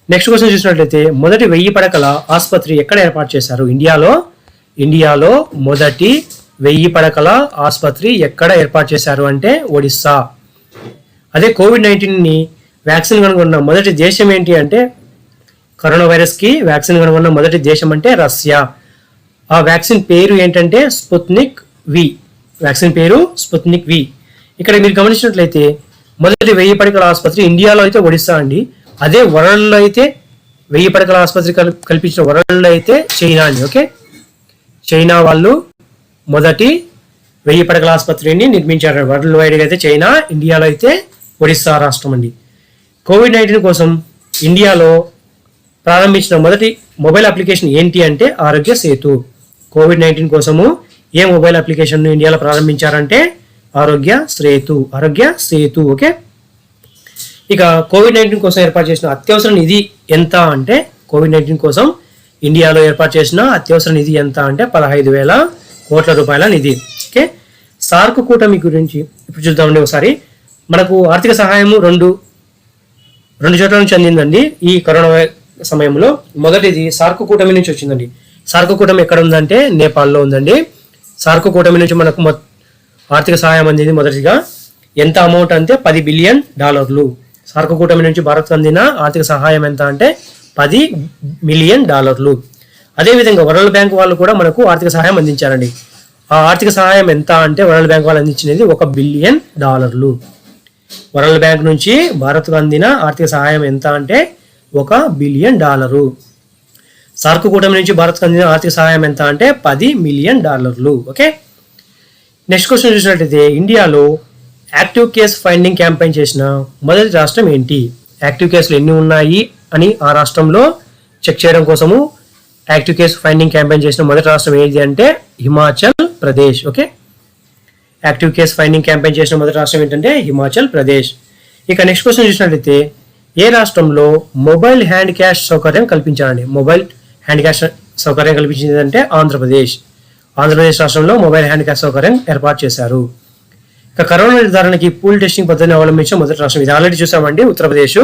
నెక్స్ట్ క్వశ్చన్ చూసినట్లయితే మొదటి 1000 పడకల ఆసుపత్రి ఎక్కడ ఏర్పాటు చేశారు? ఇండియాలో మొదటి 1000 పడకల ఆసుపత్రి ఎక్కడ ఏర్పాటు చేశారు అంటే ఒడిస్సా. అదే కోవిడ్-19ని వ్యాక్సిన్ కనుగొన్న మొదటి దేశం ఏంటి అంటే కరోనా వైరస్కి వ్యాక్సిన్ కనుగొన్న మొదటి దేశం అంటే రష్యా. ఆ వ్యాక్సిన్ పేరు ఏంటంటే స్పుత్నిక్ వి. వ్యాక్సిన్ పేరు స్పుత్నిక్ వి. ఇక్కడ మీరు గమనించినట్లయితే మొదటి 1000 పడకల ఆసుపత్రి ఇండియాలో అయితే ఒడిస్సా అండి. అదే వరల్డ్లో అయితే 1000 పడకల ఆసుపత్రి కల్పించిన వరల్డ్లో అయితే చైనా అండి. ఓకే, చైనా వాళ్ళు మొదటి 1000 పడకల ఆసుపత్రిని నిర్మించారు. వరల్డ్ వైడ్గా అయితే చైనా, ఇండియాలో అయితే ఒడిస్సా రాష్ట్రం అండి. కోవిడ్-19 కోసం ఇండియాలో ప్రారంభించిన మొదటి మొబైల్ అప్లికేషన్ ఏంటి అంటే ఆరోగ్య సేతు. కోవిడ్-19 కోసము ఏ మొబైల్ అప్లికేషన్ను ఇండియాలో ప్రారంభించారంటే ఆరోగ్య సేతు. ఓకే, ఇక కోవిడ్-19 కోసం ఏర్పాటు చేసిన అత్యవసర నిధి ఎంత అంటే కోవిడ్-19 కోసం ఇండియాలో ఏర్పాటు చేసిన అత్యవసర నిధి ఎంత అంటే 15,000 కోట్ల రూపాయల నిధి. ఓకే, సార్క్ కూటమి గురించి ఇప్పుడు చూద్దామండి ఒకసారి. మనకు ఆర్థిక సహాయము రెండు చోట్ల నుంచి అందిందండి ఈ కరోనా సమయంలో. మొదటిది సార్క్ కూటమి నుంచి వచ్చిందండి. సార్క్ కూటమి ఎక్కడ ఉందంటే నేపాల్లో ఉందండి. సార్క్ కూటమి నుంచి మనకు ఆర్థిక సహాయం అందింది. మొదటిగా ఎంత అమౌంట్ అంటే $10 బిలియన్. సార్క్ కూటమి నుంచి భారత్ అందిన ఆర్థిక సహాయం ఎంత అంటే $10 మిలియన్. అదేవిధంగా వరల్డ్ బ్యాంక్ వాళ్ళు కూడా మనకు ఆర్థిక సహాయం అందించారండి. ఆ ఆర్థిక సహాయం ఎంత అంటే వరల్డ్ బ్యాంక్ వాళ్ళు అందించినది $1 బిలియన్. వరల్డ్ బ్యాంక్ నుంచి భారత్కు అందిన ఆర్థిక సహాయం ఎంత అంటే $1 బిలియన్. సార్క్ కూటమి నుంచి భారత్కు అందిన ఆర్థిక సహాయం ఎంత అంటే $10 మిలియన్. ఓకే, నెక్స్ట్ క్వశ్చన్ చూసినట్లయితే ఇండియాలో యాక్టివ్ కేస్ ఫైండింగ్ క్యాంపెయిన్ చేసిన మొదటి రాష్ట్రం ఏంటి? యాక్టివ్ కేసులు ఎన్ని ఉన్నాయి అని ఆ రాష్ట్రంలో చెక్ చేయడం కోసము యాక్టివ్ కేసు ఫైండింగ్ క్యాంపెయిన్ చేసిన మొదటి రాష్ట్రం ఏది అంటే Himachal Pradesh. Okay, active case finding campaign చేసిన మొదటి రాష్ట్రం ఏంటంటే హిమాచల్ ప్రదేశ్. ఇక నెక్స్ట్ క్వశ్చన్ చూసినట్లయితే ఏ రాష్ట్రంలో మొబైల్ హ్యాండ్ క్యాష్ సౌకర్యం కల్పించారండి? మొబైల్ హ్యాండ్ క్యాష్ సౌకర్యం కల్పించింది అంటే ఆంధ్రప్రదేశ్ రాష్ట్రంలో మొబైల్ హ్యాండ్ క్యాష్ సౌకర్యం ఏర్పాటు చేశారు. ఇక కరోనా నిర్ధారణకి పూల్ టెస్టింగ్ పద్ధతిని అవలంబించిన మొదటి రాష్ట్రం ఇది ఆల్రెడీ చూసామండి, ఉత్తరప్రదేశ్.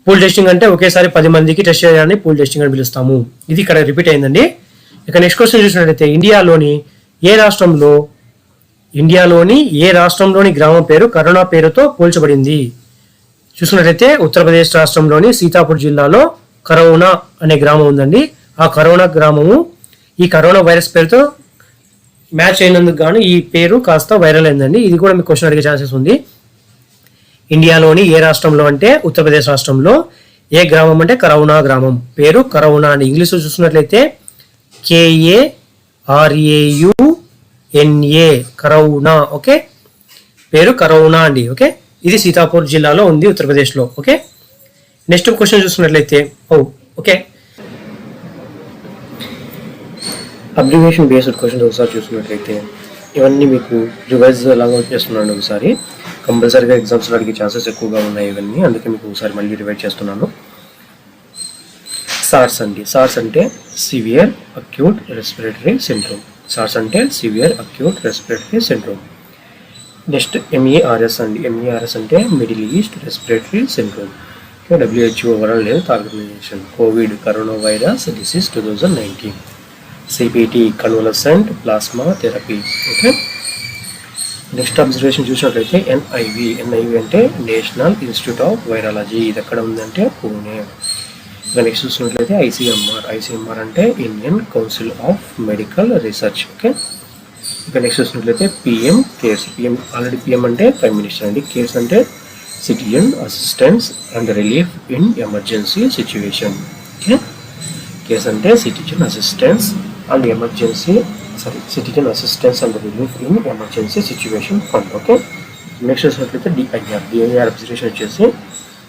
పూల్ టెస్టింగ్ అంటే ఒకేసారి 10 మందికి టెస్ట్ చేయడాన్ని పూల్ టెస్టింగ్ అని పిలుస్తాము. ఇది ఇక్కడ రిపీట్ అయిందండి. ఇక నెక్స్ట్ క్వశ్చన్ చూసినట్లయితే ఇండియాలోని ఏ రాష్ట్రంలోని గ్రామం పేరు కరోనా పేరుతో పోల్చబడింది? చూసినట్లయితే ఉత్తరప్రదేశ్ రాష్ట్రంలోని సీతాపూర్ జిల్లాలో కరోనా అనే గ్రామం ఉందండి. ఆ కరోనా గ్రామము ఈ కరోనా వైరస్ పేరుతో మ్యాచ్ అయినందుకు గాను ఈ పేరు కాస్త వైరల్ అయిందండి. ఇది కూడా మీకు క్వశ్చన్ అడిగే ఛాన్సెస్ ఉంది. ఇండియాలోని ఏ రాష్ట్రంలో అంటే ఉత్తరప్రదేశ్ రాష్ట్రంలో ఏ గ్రామం అంటే కరౌనా గ్రామం. పేరు కరౌనా అండి. ఇంగ్లీష్లో చూసినట్లయితే KARAUNA కరౌనా. ఓకే, పేరు కరౌనా అండి. ఓకే, ఇది సీతాపూర్ జిల్లాలో ఉంది ఉత్తరప్రదేశ్లో. ఓకే, నెక్స్ట్ క్వశ్చన్ చూసినట్లయితే ఓకే అబ్రివేషన్ బేస్డ్ క్వశ్చన్స్ ఒకసారి చూసుకున్నట్లయితే ఇవన్నీ మీకు రివైజ్ లాగా చేస్తున్నాను. ఒకసారి కంపల్సరీగా ఎగ్జామ్స్లో అడిగే ఛాన్సెస్ ఎక్కువగా ఉన్నాయి ఇవన్నీ, అందుకే మీకు ఒకసారి మళ్ళీ రివైజ్ చేస్తున్నాను. సార్స్ అండి. సార్స్ అంటే severe acute respiratory syndrome. SARS అంటే severe acute respiratory syndrome. Next MERS అండి. MERS అంటే middle east respiratory syndrome. WHO world health organization. Covid corona virus disease 2019. CPT convalescent plasma therapy. Okay, next observation చూసినట్లయితే NIV అంటే national institute of virology. ఇది ఎక్కడ ఉందంటే పూణే. ఇక next చూసినట్లయితే ICMR అంటే Indian council of medical research. Okay, ఇక next చూసినట్లయితే PM కేర్స్. ఆల్రెడీ PM అంటే ప్రైమ్ మినిస్టర్ అండి. కేర్స్ అంటే citizen assistance and relief in emergency situation. Okay, cares అంటే citizen assistance and citizen assistance and relief in emergency situation fund. Okay, next చూసినట్లయితే DIR observation వచ్చేసి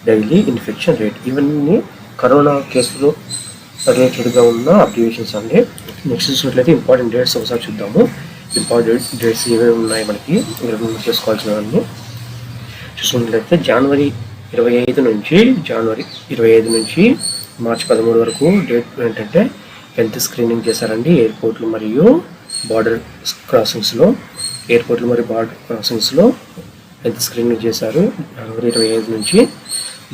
daily infection rate. ఇవన్నీ corona కేసులో రిలేటెడ్గా ఉన్న observations అండి. నెక్స్ట్ చూసినట్లయితే ఇంపార్టెంట్ డేట్స్ ఒకసారి చూద్దాము. ఇంపార్టెంట్ డేట్స్ ఏమేమి ఉన్నాయి మనకి రిమెంబర్ చేసుకోవాల్సినవన్నీ చూసుకున్నట్లయితే జనవరి 25 నుంచి మార్చి 13 వరకు డేట్ ఏంటంటే హెల్త్ స్క్రీనింగ్ చేశారండి ఎయిర్పోర్ట్లు మరియు బార్డర్ క్రాసింగ్స్లో. హెల్త్ స్క్రీనింగ్ చేశారు జనవరి 25 నుంచి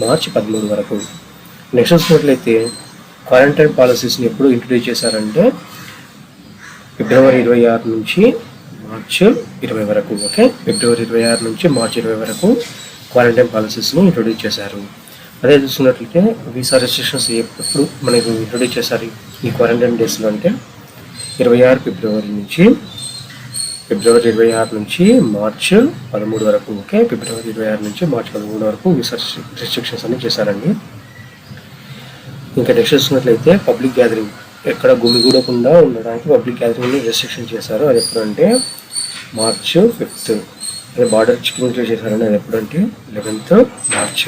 మార్చి 13 వరకు. నెక్స్ట్ చూసినట్లయితే క్వారంటైన్ పాలసీస్ని ఎప్పుడు ఇంట్రడ్యూస్ చేశారంటే ఫిబ్రవరి 26 నుంచి మార్చి 20 వరకు. ఓకే, ఫిబ్రవరి 26 నుంచి మార్చి 20 వరకు క్వారంటైన్ పాలసీస్ని ఇంట్రడ్యూస్ చేశారు. అదే చూసుకున్నట్లయితే వీసా రెస్ట్రిక్షన్స్ ఎప్పుడు మనకు ఇంట్రడ్యూస్ చేశారు ఈ క్వారంటైన్ డేస్లో అంటే ఫిబ్రవరి 26 నుంచి మార్చి 13 వరకు. ఓకే, ఫిబ్రవరి 26 నుంచి మార్చి 13 వరకు వీసా రెస్ట్రిక్షన్స్ అన్ని చేశారండి. ఇంకా నెక్స్ట్ చూసుకున్నట్లయితే పబ్లిక్ గ్యాదరింగ్ ఎక్కడ గుమిగూడకుండా ఉండడానికి పబ్లిక్ గ్యాదరింగ్ని రెస్ట్రిక్షన్ చేశారు. అది ఎప్పుడంటే మార్చి 5. అదే బార్డర్ చికెన్ చేశారండి. అది ఎప్పుడంటే 11th మార్చ్.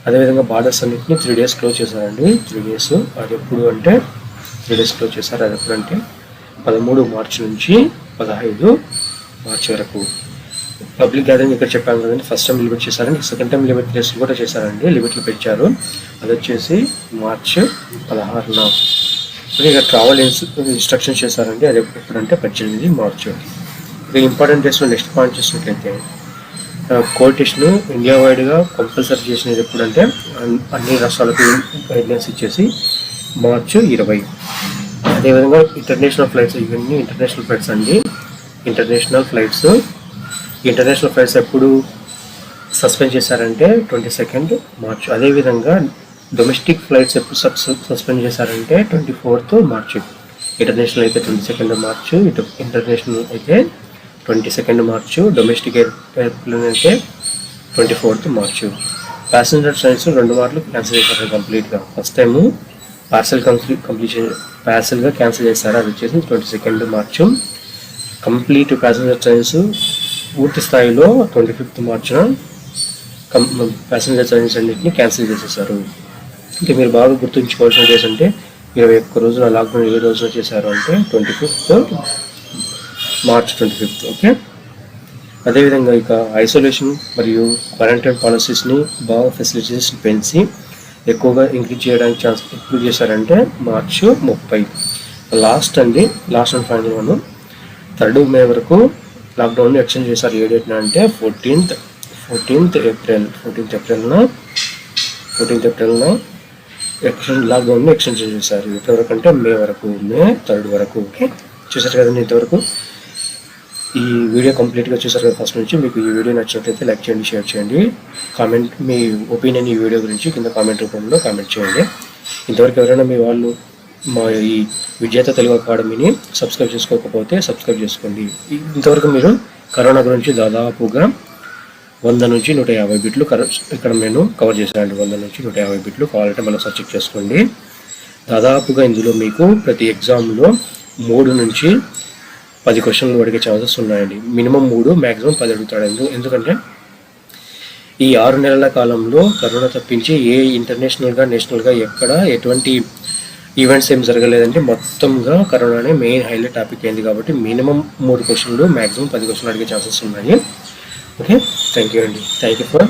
అదేవిధంగా బార్డర్స్ అన్నింటినీ 3 days క్లోజ్ చేశారండి. 3 days. అది ఎప్పుడు అంటే 3 days క్లోజ్ చేశారు. అది ఎప్పుడంటే 13 మార్చి నుంచి 15 మార్చి వరకు. పబ్లిక్ గ్యాదరింగ్ ఇక్కడ చెప్పాను కదండి, ఫస్ట్ టైం లిమిట్ చేశారండి, సెకండ్ టైం లిమిట్ టెస్ట్ కూడా చేశారండి, లిమిట్లు పెంచారు. అది వచ్చేసి మార్చి 16న. ఇక ట్రావెల్ ఇన్స్ట్రక్షన్ చేశారండి, అది ఎప్పుడంటే 18 మార్చి. ఇక ఇంపార్టెంట్ డేస్లో నెక్స్ట్ పాయింట్ చేసినట్లయితే కోవిడ్ టెస్ట్ను ఇండియా వైడ్గా కంపల్సరీ చేసినది ఎప్పుడంటే అన్ని రాష్ట్రాలకు గైడ్లైన్స్ ఇచ్చేసి మార్చి 20. అదేవిధంగా ఇంటర్నేషనల్ ఫ్లైట్స్, ఇవన్నీ ఇంటర్నేషనల్ ఫ్లైట్స్ అండి. ఇంటర్నేషనల్ ఫ్లైట్స్ ఎప్పుడు సస్పెండ్ చేశారంటే 22 మార్చ్. అదేవిధంగా డొమెస్టిక్ ఫ్లైట్స్ ఎప్పుడు సస్పెండ్ చేశారంటే 24 మార్చి. ఇంటర్నేషనల్ అయితే 22 మార్చు, ఇంటర్నేషనల్ అయితే 22 మార్చు, డొమెస్టిక్ ఎయిర్ప్లేన్ అయితే 24 మార్చు. ప్యాసింజర్ ట్రైన్స్ 2 మార్లు క్యాన్సిల్ చేశారు కంప్లీట్గా. ఫస్ట్ టైము పార్సల్గా క్యాన్సిల్ చేశారు, అది వచ్చేసి 22 మార్చు. కంప్లీట్ ప్యాసింజర్ ట్రైన్స్ పూర్తి స్థాయిలో 25 మార్చున ప్యాసింజర్ ట్రైన్స్ అన్నింటినీ క్యాన్సిల్ చేసేసారు. ఇంకా మీరు బాగా గుర్తుంచుకోవాల్సిన డేస్ అంటే 21 రోజున లాక్డౌన్ ఏ రోజున చేశారు అంటే 25 మార్చ్ 25. ఓకే. అదేవిధంగా ఇక ఐసోలేషన్ మరియు క్వారంటైన్ పాలసీస్ని బాగా ఫెసిలిటీస్ పెంచి ఎక్కువగా ఇంక్రీజ్ చేయడానికి ఛాన్స్ ఎప్పుడు చేశారంటే మార్చి 30. లాస్ట్ అండ్ ఫైనల్ 3rd మే వరకు లాక్డౌన్ ఎక్స్టెండ్ చేశారు. ఏ డేట్న అంటే 14th ఏప్రిల్న లాక్డౌన్ ఎక్స్టెన్షన్ చేశారు. ఎంతవరకు అంటే మే 3rd వరకు. ఓకే, చూసారు కదండి ఇంతవరకు. ఈ వీడియో కంప్లీట్గా చూసారు కదా ఫస్ట్ నుంచి. మీకు ఈ వీడియో నచ్చినట్లయితే లైక్ చేయండి, షేర్ చేయండి, కామెంట్ మీ ఒపీనియన్ ఈ వీడియో గురించి కింద కామెంట్ రూపంలో కామెంట్ చేయండి. ఇంతవరకు ఎవరైనా మీ వాళ్ళు మా ఈ విజేత తెలుగు అకాడమీని సబ్స్క్రైబ్ చేసుకోకపోతే సబ్స్క్రైబ్ చేసుకోండి. ఇంతవరకు మీరు కరోనా గురించి దాదాపుగా 100 నుంచి 150 బిట్లు ఇక్కడ నేను కవర్ చేశానండి. 100 నుంచి 150 బిట్లు కావాలంటే మనం చెక్ చేసుకోండి. దాదాపుగా ఇందులో మీకు ప్రతి ఎగ్జామ్లో 3 నుంచి 10 క్వశ్చన్లు అడిగే ఛాన్సెస్ ఉన్నాయండి. మినిమం 3, మ్యాక్సిమం 10 అడుగుతాడు. ఎందుకంటే ఈ 6 నెలల కాలంలో కరోనా తప్పించి ఏ ఇంటర్నేషనల్గా నేషనల్గా ఎక్కడ ఎటువంటి ఈవెంట్స్ ఏం జరగలేదండి. మొత్తంగా కరోనానే మెయిన్ హైలైట్ టాపిక్ అయింది కాబట్టి మినిమం 3 క్వశ్చన్లు, మ్యాక్సిమం 10 క్వశ్చన్లు అడిగే ఛాన్సెస్ ఉన్నాయి. ఓకే, థ్యాంక్ యూ అండి. Thank you for